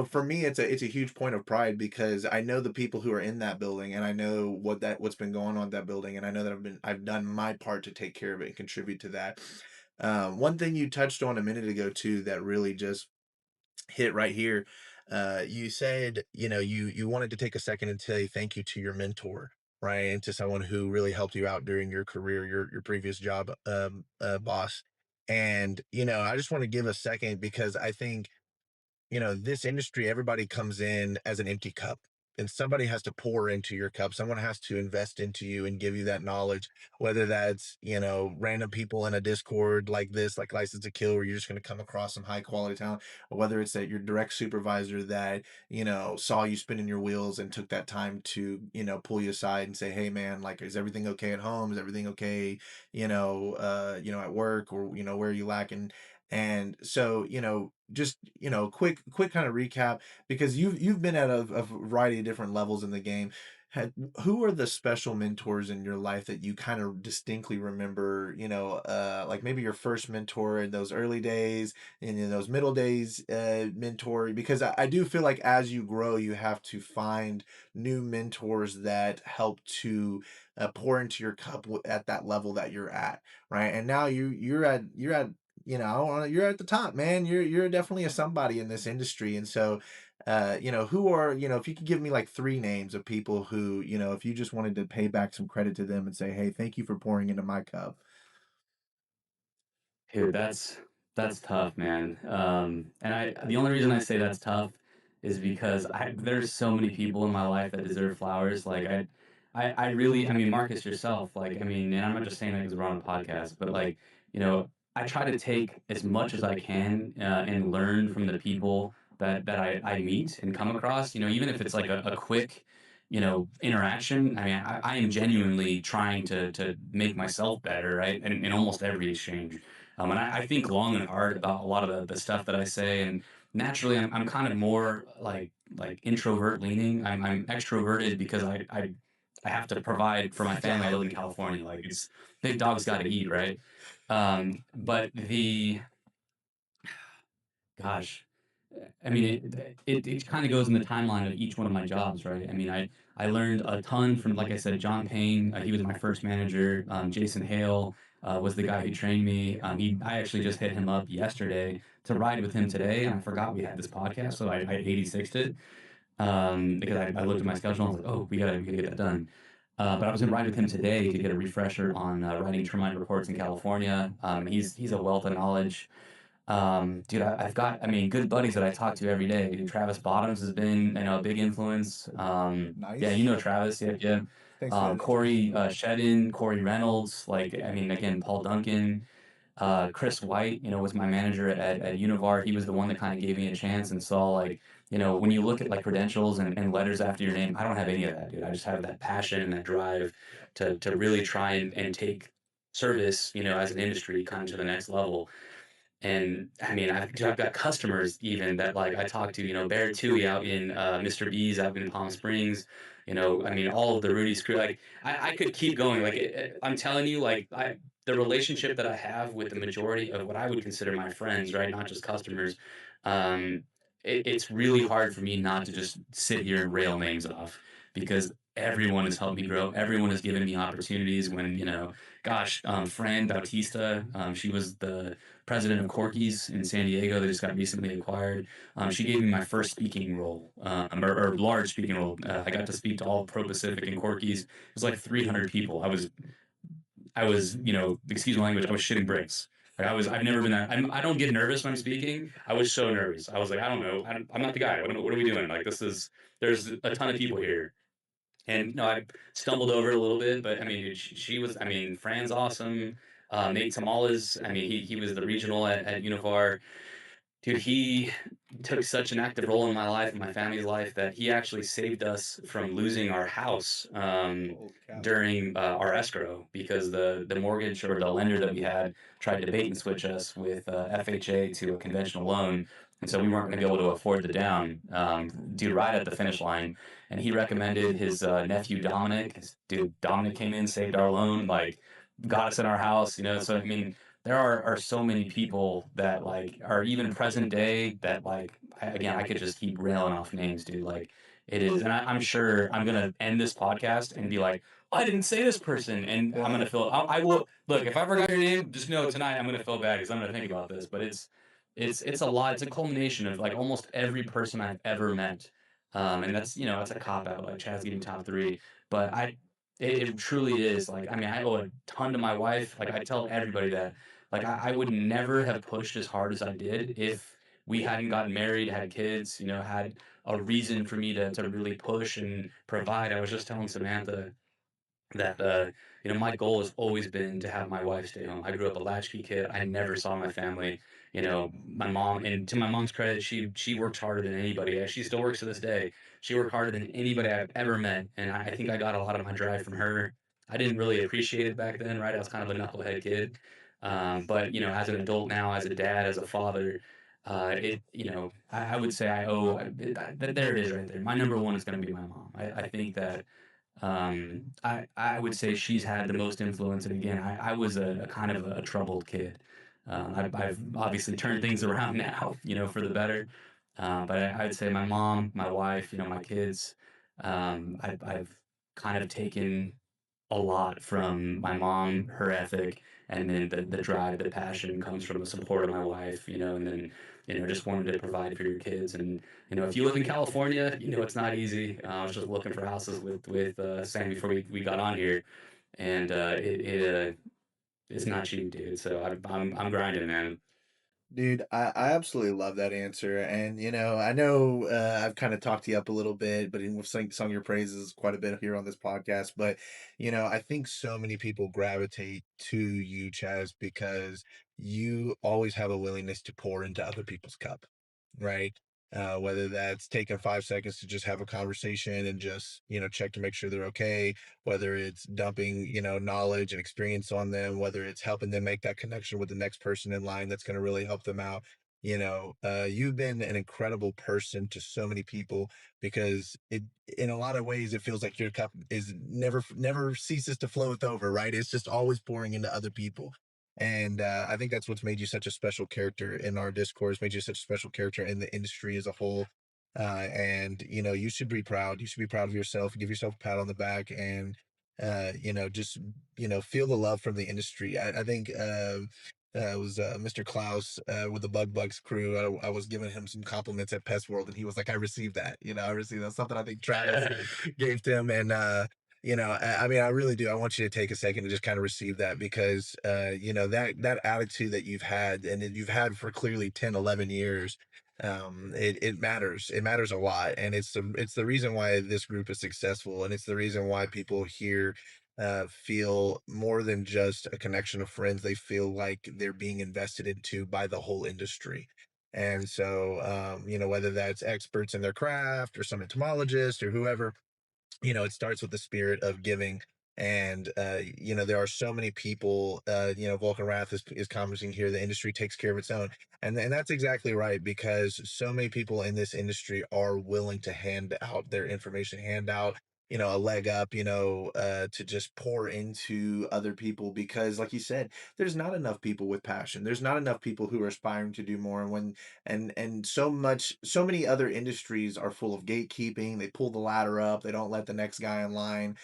for me, it's a huge point of pride because I know the people who are in that building, and I know what's been going on in that building, and I know that I've done my part to take care of it and contribute to that. One thing you touched on a minute ago too that really just hit right here. You said, you wanted to take a second and say thank you to your mentor, right? And to someone who really helped you out during your career, your previous job, boss. And, I just want to give a second because I think this industry, everybody comes in as an empty cup. And somebody has to pour into your cup. Someone has to invest into you and give you that knowledge, whether that's, random people in a Discord like this, like License to Kill, where you're just going to come across some high quality talent, or whether it's that your direct supervisor that, saw you spinning your wheels and took that time to, pull you aside and say, hey man, like, is everything okay at home? Is everything okay, at work, or, where are you lacking? And so, just quick kind of recap, because you've been at a variety of different levels in the game. Who are the special mentors in your life that you kind of distinctly remember? Like maybe your first mentor in those early days, and in those middle days, mentor. Because I do feel like as you grow, you have to find new mentors that help to pour into your cup at that level that you're at, right? And now you're at I don't wanna, you're at the top, man. You're definitely a somebody in this industry. And so, who are, if you could give me like three names of people who, if you just wanted to pay back some credit to them and say, hey, thank you for pouring into my cup. Dude, that's tough, man. And the only reason I say that's tough is because there's so many people in my life that deserve flowers. Like I really, I mean, Marcus yourself, like, I mean, and I'm not just saying that because we're on a podcast, but like, I try to take as much as I can and learn from the people that I meet and come across. Even if it's like a quick, interaction. I mean, I am genuinely trying to make myself better, right? And in almost every exchange. And I think long and hard about a lot of the stuff that I say. And naturally, I'm kind of more like introvert leaning. I'm extroverted because I have to provide for my family. I live in California. Like, it's big dogs got to eat, right? But gosh, I mean, it kind of goes in the timeline of each one of my jobs, right? I mean, I learned a ton from, like I said, John Payne. He was my first manager. Jason Hale was the guy who trained me. I actually just hit him up yesterday to ride with him today, and I forgot we had this podcast, so I 86'd it because I looked at my schedule and I was like, oh, we gotta get that done. But I was gonna ride with him today to get a refresher on writing termite reports in California. He's a wealth of knowledge. Dude, I've got, I mean, good buddies that I talk to every day. Dude, Travis Bottoms has been, a big influence. Yeah, Nice. Travis. Yeah, yeah. Thanks for that Corey introduction. Shedden, Corey Reynolds. Like, I mean, again, Paul Duncan. Chris White, was my manager at Univar. He was the one that kind of gave me a chance and saw, like, when you look at like credentials and letters after your name, I don't have any of that, dude. I just have that passion and that drive to really try and take service, as an industry kind of to the next level. And I mean, I've got customers even that like I talk to, Barrett Toohey out in Mr. B's out in Palm Springs, I mean, all of the Rudy's crew. Like I could keep going. Like I'm telling you, like the relationship that I have with the majority of what I would consider my friends, right? Not just customers. Um, it's really hard for me not to just sit here and rail names off because everyone has helped me grow. Everyone has given me opportunities when, gosh, Fran Bautista, she was the president of Corky's in San Diego. They just got recently acquired. She gave me my first speaking role, or large speaking role. I got to speak to all Pro Pacific and Corky's. It was like 300 people. I was, excuse my language, I was shitting bricks. Like I've never been that. I don't get nervous when I'm speaking. I was so nervous. I was like, I don't know. I'm not the guy. What are we doing? Like, there's a ton of people here. And I stumbled over it a little bit, but I mean, she was. I mean, Fran's awesome. Nate Tamales. I mean, he was the regional at Univar. Dude, he took such an active role in my life and my family's life that he actually saved us from losing our house Holy cow. during our escrow because the mortgage or the lender that we had tried to bait and switch us with FHA to a conventional loan. And so we weren't going to be able to afford the down, dude, right at the finish line. And he recommended his nephew Dominic. Dude, Dominic came in, saved our loan, like got us in our house, you know. So, I mean, there are so many people that like are even present day that like again I could just keep railing off names, dude. Like it is, and I'm sure I'm gonna end this podcast and be like, I didn't say this person, and I'm gonna feel. I will look if I forgot your name. Just know tonight I'm gonna feel bad because I'm gonna think about this. But it's a lot. It's a culmination of like almost every person I've ever met, and that's that's a cop out like Chaz getting top three, but it truly is like I mean I owe a ton to my wife. Like I tell everybody that like I would never have pushed as hard as I did if we hadn't gotten married, had kids, had a reason for me to really push and provide. I was just telling Samantha that my goal has always been to have my wife stay home. I grew up a latchkey kid. I never saw my family. My mom, and to my mom's credit, she works harder than anybody. She still works to this day. She worked harder than anybody I've ever met, and I think I got a lot of my drive from her. I didn't really appreciate it back then, right? I was kind of a knucklehead kid. But as an adult now, as a dad, as a father, I would say I owe. There it is, right there. My number one is going to be my mom. I think that I would say she's had the most influence, and again, I was a kind of a troubled kid. I've obviously turned things around now, for the better. But I'd say my mom, my wife, my kids, I've kind of taken a lot from my mom, her ethic, and then the drive, the passion comes from the support of my wife, and then, just wanting to provide for your kids. And, if you live in California, it's not easy. I was just looking for houses with Sam before we got on here, and it's not cheap, dude. So I'm grinding, man. Dude, I absolutely love that answer. And, I know I've kind of talked you up a little bit, but we've sung your praises quite a bit here on this podcast. But, I think so many people gravitate to you, Chaz, because you always have a willingness to pour into other people's cup, right? Whether that's taking 5 seconds to just have a conversation and just, check to make sure they're okay, whether it's dumping, knowledge and experience on them, whether it's helping them make that connection with the next person in line that's going to really help them out. You've been an incredible person to so many people because in a lot of ways, it feels like your cup is never ceases to flow over, right? It's just always pouring into other people. And I think that's what's made you such a special character in our discourse, made you such a special character in the industry as a whole. And you should be proud. You should be proud of yourself. Give yourself a pat on the back, and just feel the love from the industry. I think it was Mr. Klaus with the Bug Bugs crew. I was giving him some compliments at Pest World, and he was like, "I received that." I received that. Something I think Travis gave to him, and I mean, I really do. I want you to take a second to just kind of receive that because, that attitude that you've had and that you've had for clearly 10, 11 years, it matters. It matters a lot. And it's the reason why this group is successful. And it's the reason why people here, feel more than just a connection of friends. They feel like they're being invested into by the whole industry. And so, whether that's experts in their craft or some entomologist or whoever, it starts with the spirit of giving. And, there are so many people, Vulcan Wrath is commenting here, the industry takes care of its own. And that's exactly right, because so many people in this industry are willing to hand out their information, hand out, a leg up, to just pour into other people because, like you said, there's not enough people with passion. There's not enough people who are aspiring to do more. And so many other industries are full of gatekeeping. They pull the ladder up. They don't let the next guy in line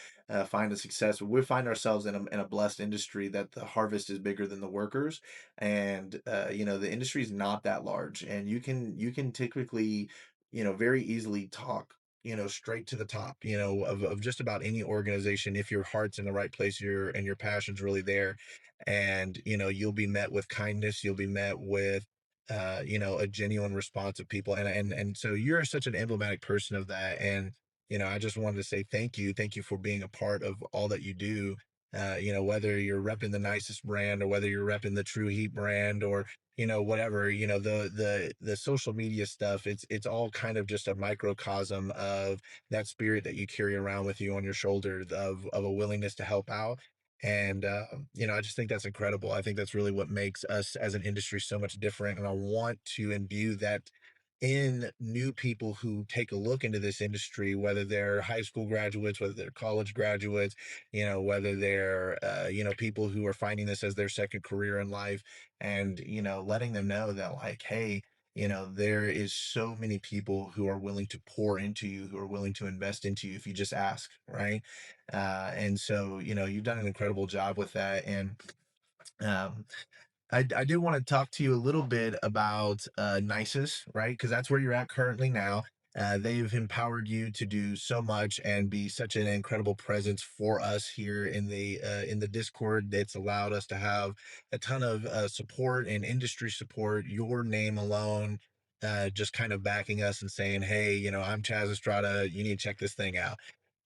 find a success. We find ourselves in a blessed industry that the harvest is bigger than the workers, and the industry is not that large, and you can typically, very easily talk, straight to the top, of just about any organization if your heart's in the right place, and your passion's really there, and you'll be met with kindness. You'll be met with a genuine response of people. And so you're such an emblematic person of that. And, I just wanted to say thank you. Thank you for being a part of all that you do. Whether you're repping the nicest brand or whether you're repping the True Heat brand or, whatever, the social media stuff, it's all kind of just a microcosm of that spirit that you carry around with you on your shoulder of a willingness to help out. And I just think that's incredible. I think that's really what makes us as an industry so much different. And I want to imbue that in new people who take a look into this industry, whether they're high school graduates, whether they're college graduates, whether they're, people who are finding this as their second career in life, and, letting them know that, like, hey, there is so many people who are willing to pour into you, who are willing to invest into you if you just ask, right? And so, you've done an incredible job with that. And, um, I do want to talk to you a little bit about Nisus, right? Because that's where you're at currently now. They've empowered you to do so much and be such an incredible presence for us here in the Discord. It's allowed us to have a ton of support and industry support. Your name alone, just kind of backing us and saying, "Hey, I'm Chaz Estrada. You need to check this thing out."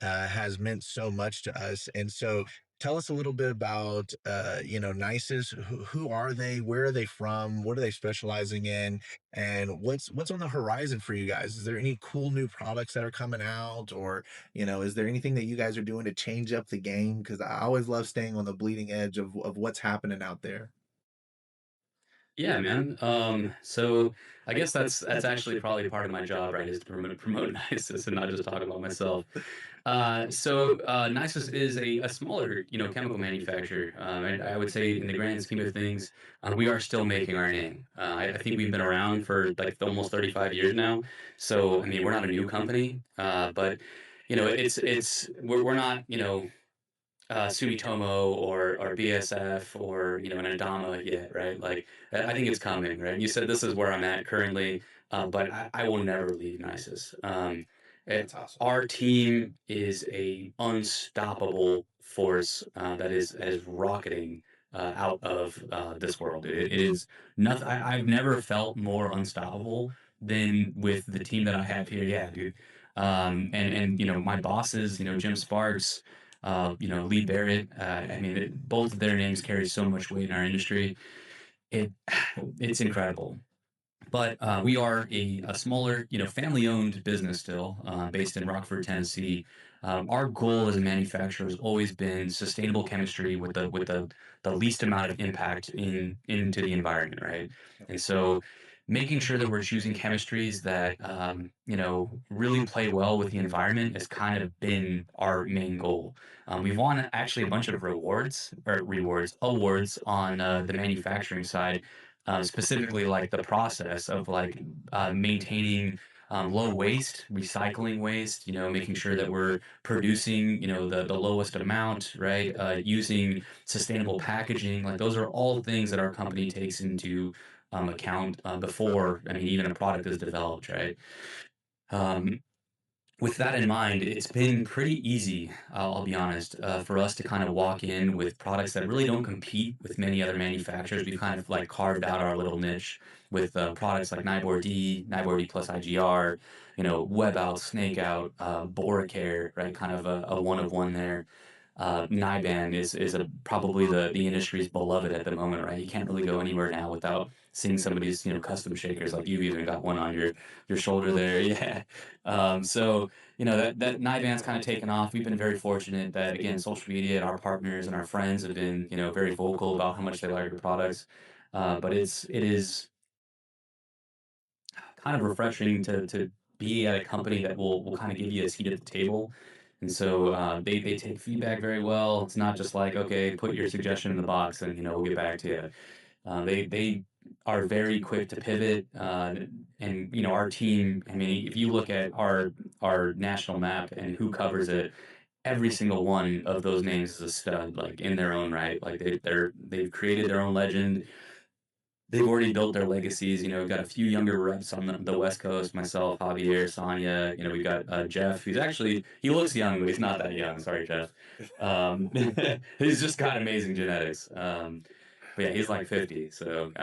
Has meant so much to us, and so tell us a little bit about, Nices. Who are they? Where are they from? What are they specializing in? And what's on the horizon for you guys? Is there any cool new products that are coming out, or is there anything that you guys are doing to change up the game? Because I always love staying on the bleeding edge of what's happening out there. Yeah, man. So I guess that's actually probably part of my job, right? Is to promote Nisus and not just talk about myself. Nisus is a smaller, chemical manufacturer. And I would say in the grand scheme of things, we are still making our name. I think we've been around for like almost 35 years now. So I mean, we're not a new company, but we're not, Sumitomo or BSF or an Adama yet, right? Like I think it's coming, right? And you said this is where I'm at currently, but I will never leave Nisus. That's awesome. Our team is a unstoppable force that is rocketing out of this world. It is nothing. I've never felt more unstoppable than with the team that I have here. Yeah, dude. And my bosses, Jim Sparks, Lee Barrett. I mean, both of their names carry so much weight in our industry. It it's incredible. But we are a smaller, family-owned business still, based in Rockford, Tennessee. Our goal as a manufacturer has always been sustainable chemistry with the least amount of impact into the environment, right? And so, making sure that we're choosing chemistries that really play well with the environment has kind of been our main goal. We've won actually a bunch of awards on the manufacturing side, specifically like the process of like maintaining low waste, recycling waste, making sure that we're producing, the lowest amount, right? Using sustainable packaging. Like those are all things that our company takes into account before, I mean, even a product is developed, right? Um, with that in mind, it's been pretty easy, I'll be honest, for us to kind of walk in with products that really don't compete with many other manufacturers. We've kind of like carved out our little niche with products like Nibor D, Nibor D plus IGR, Web Out, Snake Out, Boracare, right? Kind of a one of one there. Niban is probably the industry's beloved at the moment, right? You can't really go anywhere now without seeing somebody's custom shakers. Like you've even got one on your shoulder there, yeah. That Niban's kind of taken off. We've been very fortunate that again, social media and our partners and our friends have been very vocal about how much they like our products. But it is kind of refreshing to be at a company that will kind of give you a seat at the table. And so they take feedback very well. It's not just like, okay, put your suggestion in the box and we'll get back to you. They are very quick to pivot, and our team. I mean, if you look at our national map and who covers it, every single one of those names is a stud, like in their own right. Like they've created their own legend. They've already built their legacies. We've got a few younger reps on the West Coast, myself, Javier, Sonia. We've got Jeff, who's actually, he looks young, but he's not that young. Sorry, Jeff. He's just got amazing genetics. But yeah, he's like 50, so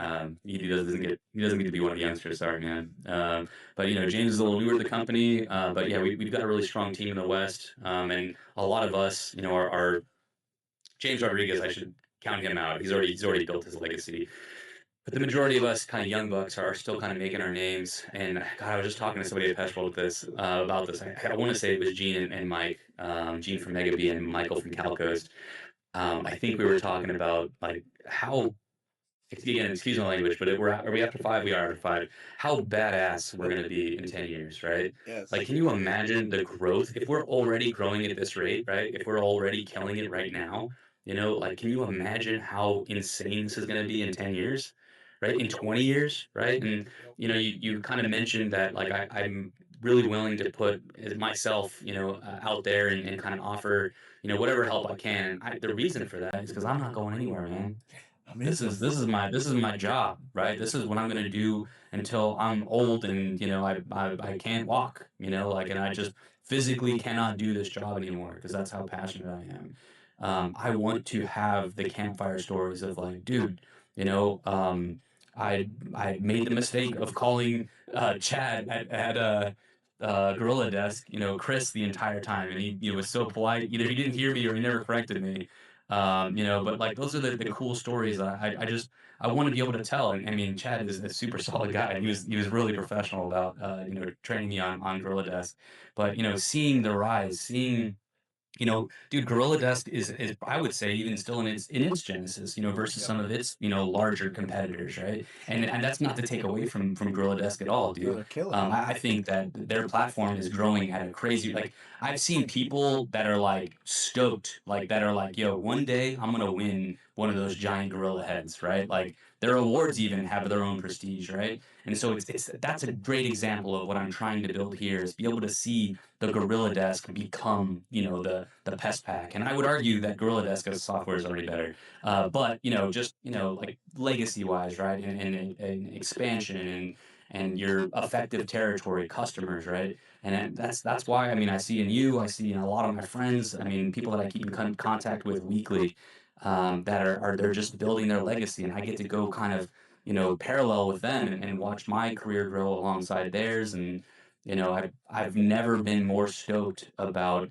he doesn't get to be one of the youngsters. Sorry, man. But James is a little newer to the company. But yeah, we've got a really strong team in the West, and a lot of us, are James Rodriguez. I should count him out. He's already built his legacy. but the majority of us kind of young bucks are still kind of making our names. And God, I was just talking to somebody at Peshwell with this about this. I want to say it was Gene and Mike, Gene from Mega B and Michael from Cal Coast. I think we were talking about like how, again, excuse my language, but are we after five? We are after five. How badass we're going to be in 10 years, right? Yes. Like, can you imagine the growth? If we're already growing at this rate, right? If we're already killing it right now, like, can you imagine how insane this is going to be in 10 years, right? In 20 years, right? And, you kind of mentioned that, like, I'm really willing to put myself, out there and kind of offer, whatever help I can. And the reason for that is because I'm not going anywhere, man. This is my job, right? This is what I'm gonna do until I'm old and I can't walk, like, and I just physically cannot do this job anymore because that's how passionate I am. I want to have the campfire stories of like, dude, you know, um, I made the mistake of calling Chad at Gorilla Desk, Chris the entire time, and he was so polite. Either he didn't hear me or he never corrected me. But like those are the cool stories that I want to be able to tell. And I mean, Chad is a super solid guy, and he was really professional about training me on Gorilla Desk. But seeing the rise, seeing dude, Gorilla Desk is I would say even still in its genesis, versus some of its larger competitors, right? And that's not to take away from Gorilla Desk at all, No, dude. they're killing it. I think that their platform is growing at a crazy, like, I've seen people that are like stoked, like that are like, yo, one day I'm gonna win one of those giant gorilla heads, right? Like their awards even have their own prestige, right? And so it's that's a great example of what I'm trying to build here is be able to see the Gorilla Desk become, the Pest Pack. And I would argue that Gorilla Desk as software is already better. But just like legacy wise, right, and expansion and your effective territory, customers, right, and that's why I mean I see in you, I see in a lot of my friends, I mean people that I keep in contact with weekly, that are they're just building their legacy, and I get to go kind of parallel with them and watch my career grow alongside theirs. And I've never been more stoked about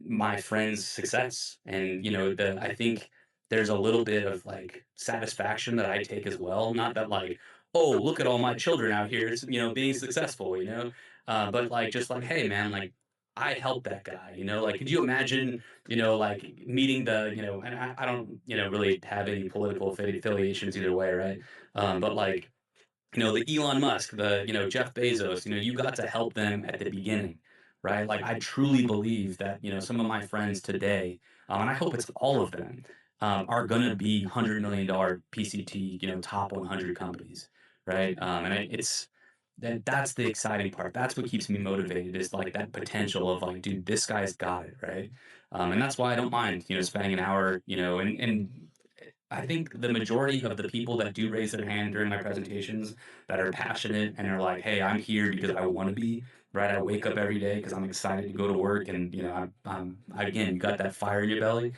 my friend's success. And I think there's a little bit of like satisfaction that I take as well. Not that like, oh, look at all my children out here, being successful, but like just like, hey man, like I helped that guy, like could you imagine, like meeting and I don't, really have any political affiliations either way, right? But like the Elon Musk, the Jeff Bezos, you got to help them at the beginning, right? Like I truly believe that some of my friends today, and I hope it's all of them, are gonna be $100 million PCT, top 100 companies, right? And it's that's the exciting part. That's what keeps me motivated is like that potential of like, dude, this guy's got it, right? And that's why I don't mind, spending an hour, and I think the majority of the people that do raise their hand during my presentations that are passionate and are like, "Hey, I'm here because I want to be." Right? I wake up every day because I'm excited to go to work, and again, you got that fire in your belly.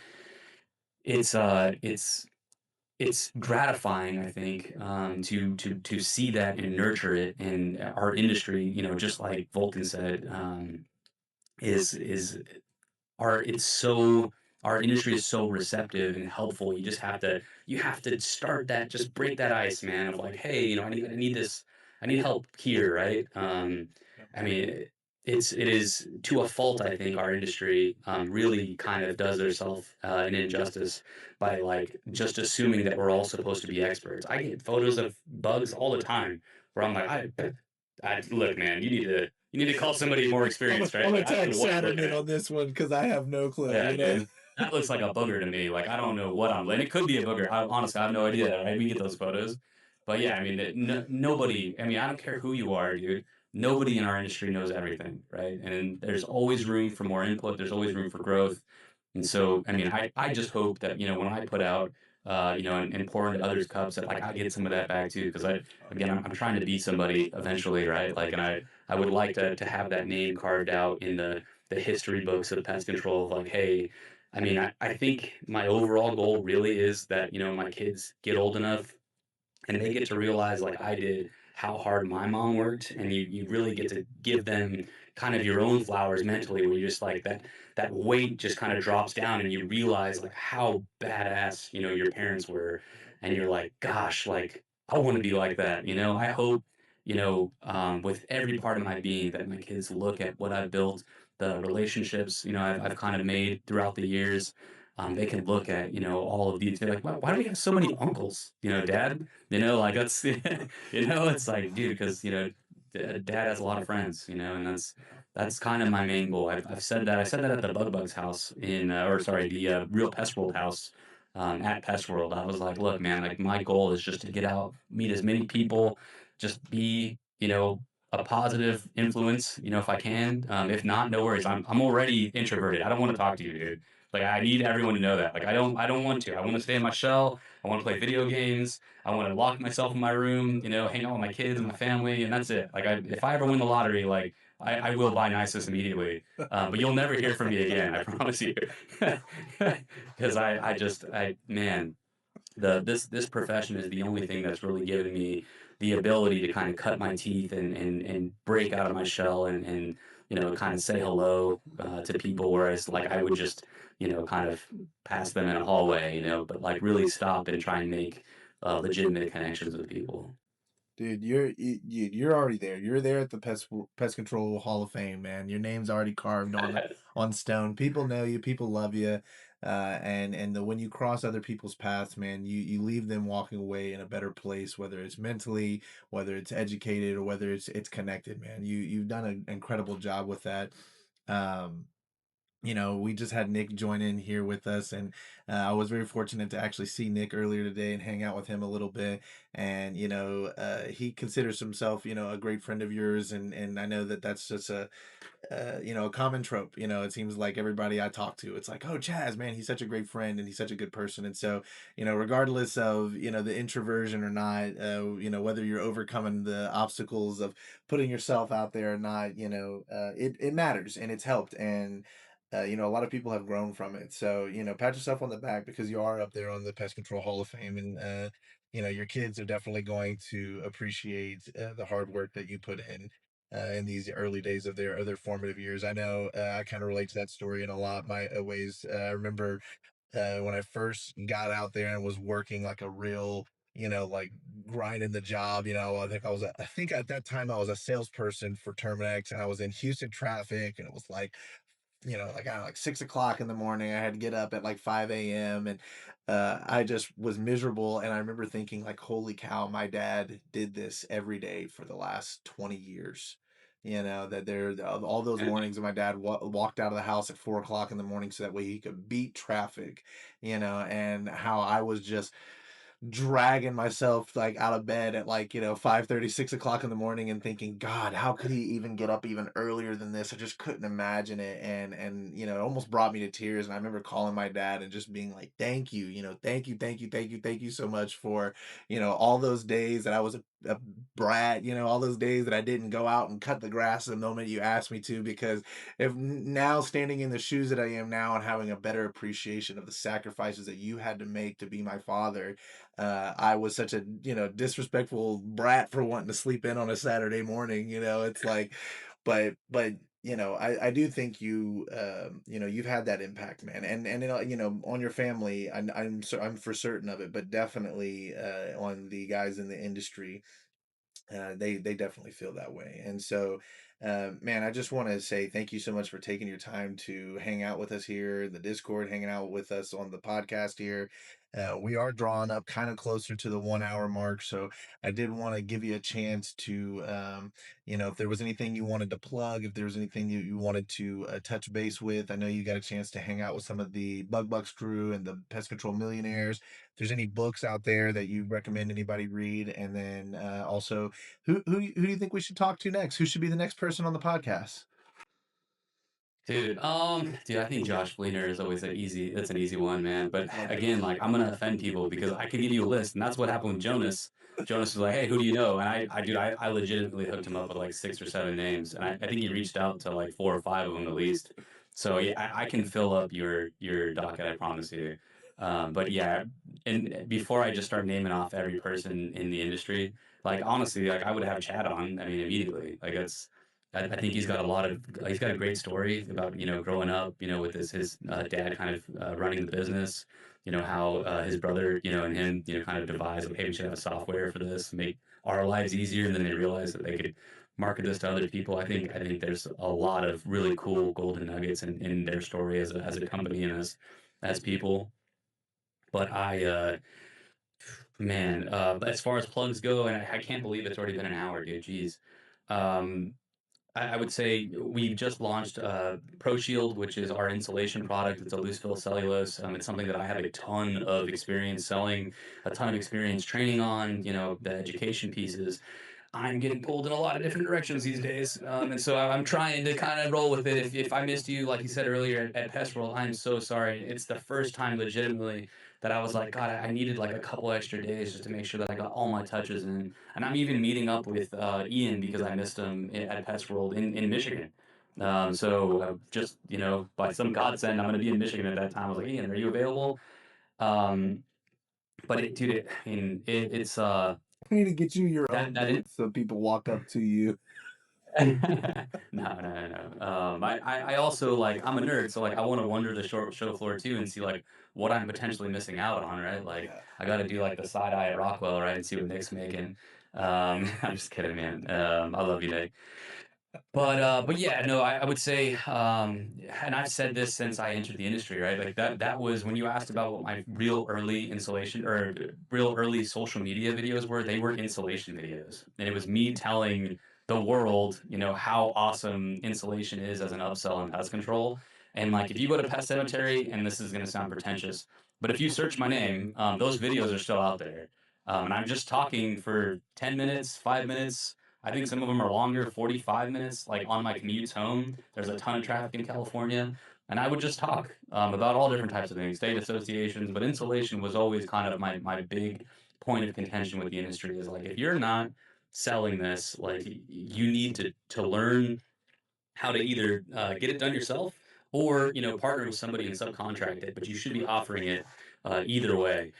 It's gratifying, I think, to see that and nurture it. And our industry, just like Vulcan said, is our industry is so receptive and helpful. You have to start that, just break that ice, man, of like, hey, I need this, I need help here, right? I mean, it is to a fault. I think our industry really kind of does itself an injustice by like just assuming that we're all supposed to be experts. I get photos of bugs all the time where I'm like, I look, man, you need to call somebody more experienced, right? I'm gonna Like, I don't tag know what you're Saturn looking in at. on this one because I have no clue. Yeah, You know. dude. That looks like a booger to me. Like I don't know what I'm. And it could be a booger. Honestly, I have no idea. Right? We get those photos, but yeah, I mean, nobody. I mean, I don't care who you are, dude. Nobody in our industry knows everything, right? And there's always room for more input. There's always room for growth. And so, I mean, I just hope that when I put out, and pour into others' cups, that like I get some of that back too. Because again, I'm trying to be somebody eventually, right? Like, and I would like to have that name carved out in the history books of pest control of like, hey, I mean, I think my overall goal really is that, my kids get old enough and they get to realize like I did how hard my mom worked, and you really get to give them kind of your own flowers mentally, where you just like that weight just kind of drops down, and you realize like how badass, your parents were, and you're like, gosh, like I want to be like that. I hope, with every part of my being, that my kids look at what I've built, the relationships, I've kind of made throughout the years. They can look at, all of these. They're like, why do we have so many uncles? Dad. Like that's, it's like, dude, because dad has a lot of friends, and that's kind of my main goal. I've said that. I said that at the Bug Bugs house or sorry, the Real Pest World house at Pest World. I was like, look, man, like my goal is just to get out, meet as many people, just be, a positive influence, if I can. If not, no worries. I'm already introverted. I don't want to talk to you, dude. Like I need everyone to know that. Like I don't want to. I want to stay in my shell. I want to play video games. I want to lock myself in my room, hang out with my kids and my family, and that's it. Like if I ever win the lottery, like I will buy Nisus immediately. But you'll never hear from me again. I promise you. Because man, this profession is the only thing that's really given me the ability to kind of cut my teeth and break out of my shell and kind of say hello to people, whereas like I would just kind of pass them in a hallway, but like really stop and try and make legitimate connections with people. Dude, you're already there. You're there at the Pest Control Hall of Fame, man. Your name's already carved on stone. People know you. People love you. When you cross other people's paths, man, you leave them walking away in a better place, whether it's mentally, whether it's educated, or whether it's connected, man. You've done an incredible job with that. Um, we just had Nick join in here with us, and I was very fortunate to actually see Nick earlier today and hang out with him a little bit. And he considers himself, a great friend of yours, and I know that that's just a common trope. It seems like everybody I talk to, it's like, oh, Chaz, man, he's such a great friend and he's such a good person. And so, regardless of, the introversion or not, whether you're overcoming the obstacles of putting yourself out there or not, it matters and it's helped. And, a lot of people have grown from it. So, pat yourself on the back because you are up there on the Pest Control Hall of Fame. And, your kids are definitely going to appreciate the hard work that you put in these early days of their formative years. I know I kind of relate to that story in a lot my ways. I remember when I first got out there and was working like a real, like grinding the job. I think at that time I was a salesperson for Terminex, and I was in Houston traffic, and it was like I don't know, like 6 o'clock in the morning. I had to get up at like 5 a.m. and I just was miserable. And I remember thinking, like, holy cow, my dad did this every day for the last 20 years. That all those mornings that my dad walked out of the house at 4 o'clock in the morning so that way he could beat traffic, and how I was just dragging myself like out of bed at like 5:30, 6 o'clock in the morning and thinking, god, how could he even get up even earlier than this? I just couldn't imagine it. And it almost brought me to tears. And I remember calling my dad and just being like, thank you, thank you, thank you, thank you, thank you so much for all those days that I was a brat, all those days that I didn't go out and cut the grass the moment you asked me to. Because if now standing in the shoes that I am now and having a better appreciation of the sacrifices that you had to make to be my father, I was such a disrespectful brat for wanting to sleep in on a Saturday morning. It's like, but I do think you've had that impact, man, and on your family. I'm for certain of it, but definitely on the guys in the industry. They definitely feel that way. And so, man, I just want to say thank you so much for taking your time to hang out with us here in the Discord, hanging out with us on the podcast here. We are drawing up kind of closer to the 1 hour mark, so I did want to give you a chance to, if there was anything you wanted to plug, if there was anything you wanted to touch base with. I know you got a chance to hang out with some of the Bug Bucks crew and the Pest Control Millionaires. If there's any books out there that you recommend anybody read, and then also who do you think we should talk to next? Who should be the next person on the podcast? Dude, I think Josh Fleener is always that's an easy one, man. But again, like I'm gonna offend people because I could give you a list, and that's what happened with Jonas. Jonas was like, "Hey, who do you know?" And I legitimately hooked him up with like 6 or 7 names, and I think he reached out to like 4 or 5 of them at least. So yeah, I can fill up your docket, I promise you. But yeah, and before I just start naming off every person in the industry, like honestly, like I would have Chad on. I mean, immediately. Like it's, I think he's got a lot of, he's got a great story about growing up, with his dad kind of running the business. How his brother, and him, kind of devised like, hey, we should have a software for this, make our lives easier, and then they realized that they could market this to other people. I think there's a lot of really cool golden nuggets in their story as a company and as people. But man, but as far as plugs go, and I can't believe it's already been an hour, dude. Jeez. Um, I would say we just launched Pro Shield, which is our insulation product. It's a loose fill cellulose. It's something that I have a ton of experience selling, a ton of experience training on. The education pieces. I'm getting pulled in a lot of different directions these days. And so I'm trying to kind of roll with it. If I missed you, like you said earlier at Pest World, I'm so sorry. It's the first time legitimately that I was like, God, I needed like a couple extra days just to make sure that I got all my touches in. And I'm even meeting up with Ian because I missed him at Pest World in Michigan. So just, by some godsend, I'm going to be in Michigan at that time. I was like, Ian, are you available? Um, but dude, I mean, it's We need to get you your that own that booth so people walk up to you. No. I also like I'm a nerd, so like I want to wander the show floor too and see like what I'm potentially missing out on, right? Like Yeah. I got to do like the side eye at Rockwell, right, and see what Nick's making. I'm just kidding, man. I love you, Nick. But yeah, no, I would say, and I've said this since I entered the industry, right? Like that was when you asked about what my real early insulation or real early social media videos were, they were insulation videos. And it was me telling the world, how awesome insulation is as an upsell in pest control. And like if you go to Pest Cemetery, and this is gonna sound pretentious, but if you search my name, those videos are still out there. And I'm just talking for 10 minutes, 5 minutes. I think some of them are longer, 45 minutes, like on my commutes home. There's a ton of traffic in California. And I would just talk about all different types of things, state associations, but insulation was always kind of my big point of contention with the industry is like, if you're not selling this, like you need to learn how to either get it done yourself or, partner with somebody and subcontract it, but you should be offering it either way.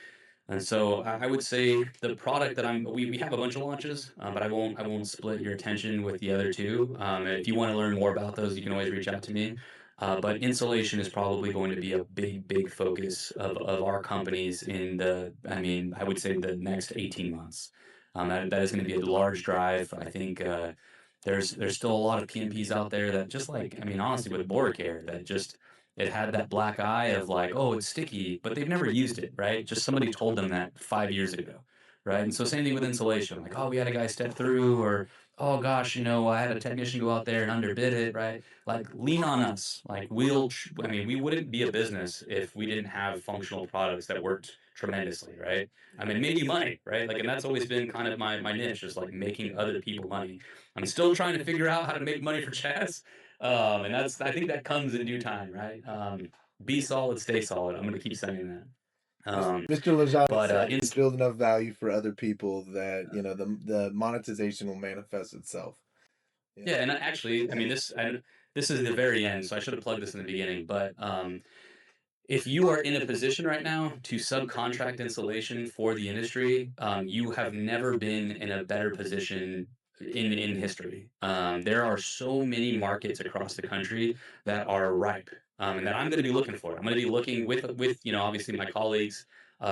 And so I would say the product that we have a bunch of launches, but I won't split your attention with the other two. If you want to learn more about those, you can always reach out to me. But insulation is probably going to be a big focus of our companies I mean, I would say the next 18 months. That is going to be a large drive. I think there's still a lot of PMPs out there that just like, I mean, honestly, with Boracare, that just it had that black eye of like, oh, it's sticky, but they've never used it, right? Just somebody told them that 5 years ago, right? And so same thing with insulation, like, oh, we had a guy step through, or oh gosh, I had a technician go out there and underbid it, right? Like, lean on us. Like, I mean, we wouldn't be a business if we didn't have functional products that worked tremendously, right? I mean, it made you money, right? Like, and that's always been kind of my niche, is like making other people money. I'm still trying to figure out how to make money for Chaz. And I think that comes in due time, right? Be solid, stay solid. I'm going to keep saying that. Mr. Lozada But said, build enough value for other people that the monetization will manifest itself. yeah, and actually, I mean, this is the very end, so I should have plugged this in the beginning. But if you are in a position right now to subcontract insulation for the industry, you have never been in a better position in history. There are so many markets across the country that are ripe, and that I'm going to be looking for. I'm going to be looking with obviously my colleagues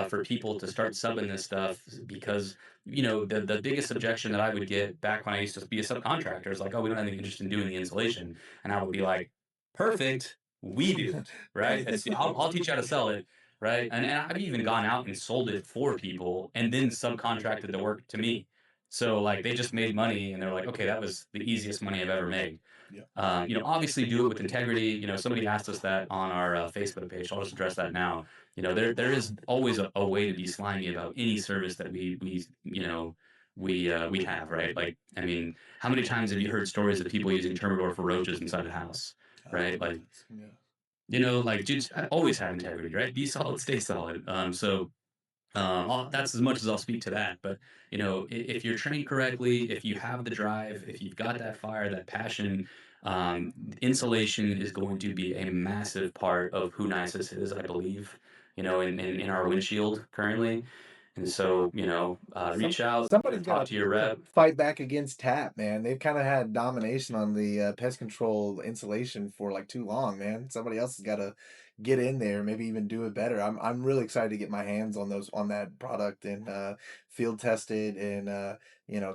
for people to start subbing this stuff because the biggest objection that I would get back when I used to be a subcontractor is like, oh, we don't have any interest in doing the insulation, and I would be like, perfect, we do it, right? I'll teach you how to sell it, right? And I've even gone out and sold it for people and then subcontracted the work to me. So like they just made money and they're like, okay, that was the easiest money I've ever made. Yeah. Obviously do it with integrity. Somebody asked us that on our Facebook page. So I'll just address that now. There is always a way to be slimy about any service that we have, right? Like, I mean, how many times have you heard stories of people using Termidor for roaches inside the house, right? Like, like just always have integrity, right? Be solid, stay solid. That's as much as I'll speak to that. But if you're trained correctly, if you have the drive, if you've got that fire, that passion, Insulation is going to be a massive part of who Nisus is, I believe, in our windshield currently. And so, reach out, Somebody's talk got to your to rep. fight back against Tap, man. They've kind of had domination on the pest control insulation for like too long, man. Somebody else has got to get in there, maybe even do it better. I'm really excited to get my hands on that product and field tested and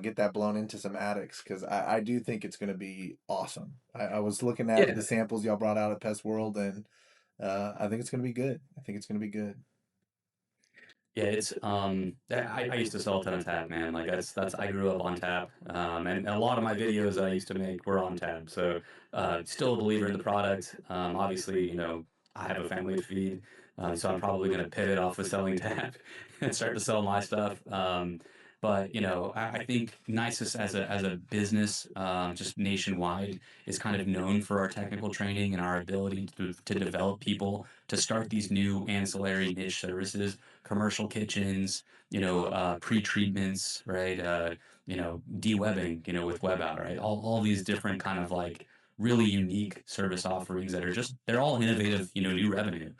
get that blown into some attics because I do think it's going to be awesome. I was looking at Yeah. the samples y'all brought out at Pest World and I think it's going to be good. I think it's going to be good. Yeah, it's I used to sell a ton of Tap, man. Like that's I grew up on Tap, and a lot of my videos that I used to make were on Tap. So still a believer in the product. Obviously, I have a family to feed, so I'm probably going to pivot off of selling Tap and start to sell my stuff. But I think Nisus as a business, just nationwide, is kind of known for our technical training and our ability to develop people to start these new ancillary niche services, commercial kitchens, pre-treatments, right? De-webbing, with web out, right? All these different kind of like really unique service offerings that are they're all innovative, new revenue.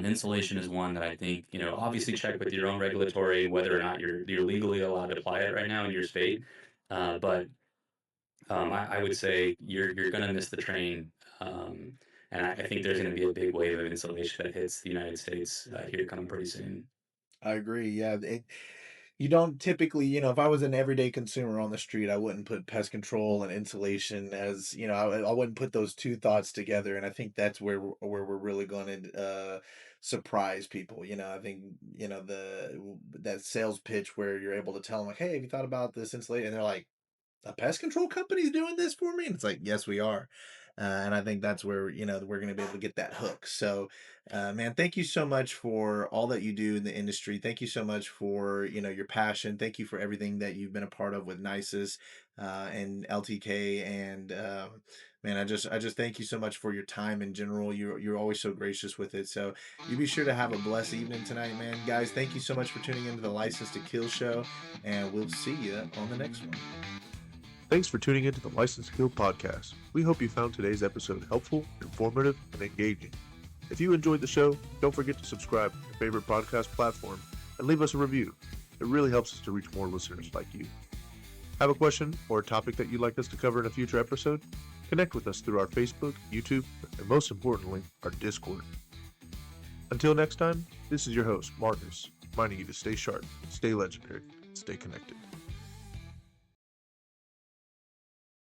Insulation is one that I think, obviously check with your own regulatory whether or not you're legally allowed to apply it right now in your state. But I would say you're gonna miss the train. And I think there's going to be a big wave of insulation that hits the United States here coming pretty soon. I agree. Yeah, you don't typically, if I was an everyday consumer on the street, I wouldn't put pest control and insulation as, I wouldn't put those two thoughts together. And I think that's where we're really going to surprise people. I think, that sales pitch where you're able to tell them like, hey, have you thought about this insulation? And they're like, a pest control company's doing this for me, and it's like, yes, we are. And I think that's where we're going to be able to get that hook. So man, thank you so much for all that you do in the industry. Thank you so much for your passion. Thank you for everything that you've been a part of with Nisus and LTK. And man, I just thank you so much for your time in general. You're always so gracious with it. So you be sure to have a blessed evening tonight, man. Guys, thank you so much for tuning into the License to Kill show, and we'll see you on the next one. Thanks for tuning into the License to Kill podcast. We hope you found today's episode helpful, informative, and engaging. If you enjoyed the show, don't forget to subscribe to your favorite podcast platform and leave us a review. It really helps us to reach more listeners like you. Have a question or a topic that you'd like us to cover in a future episode? Connect with us through our Facebook, YouTube, and most importantly, our Discord. Until next time, this is your host, Marcus, reminding you to stay sharp, stay legendary, and stay connected.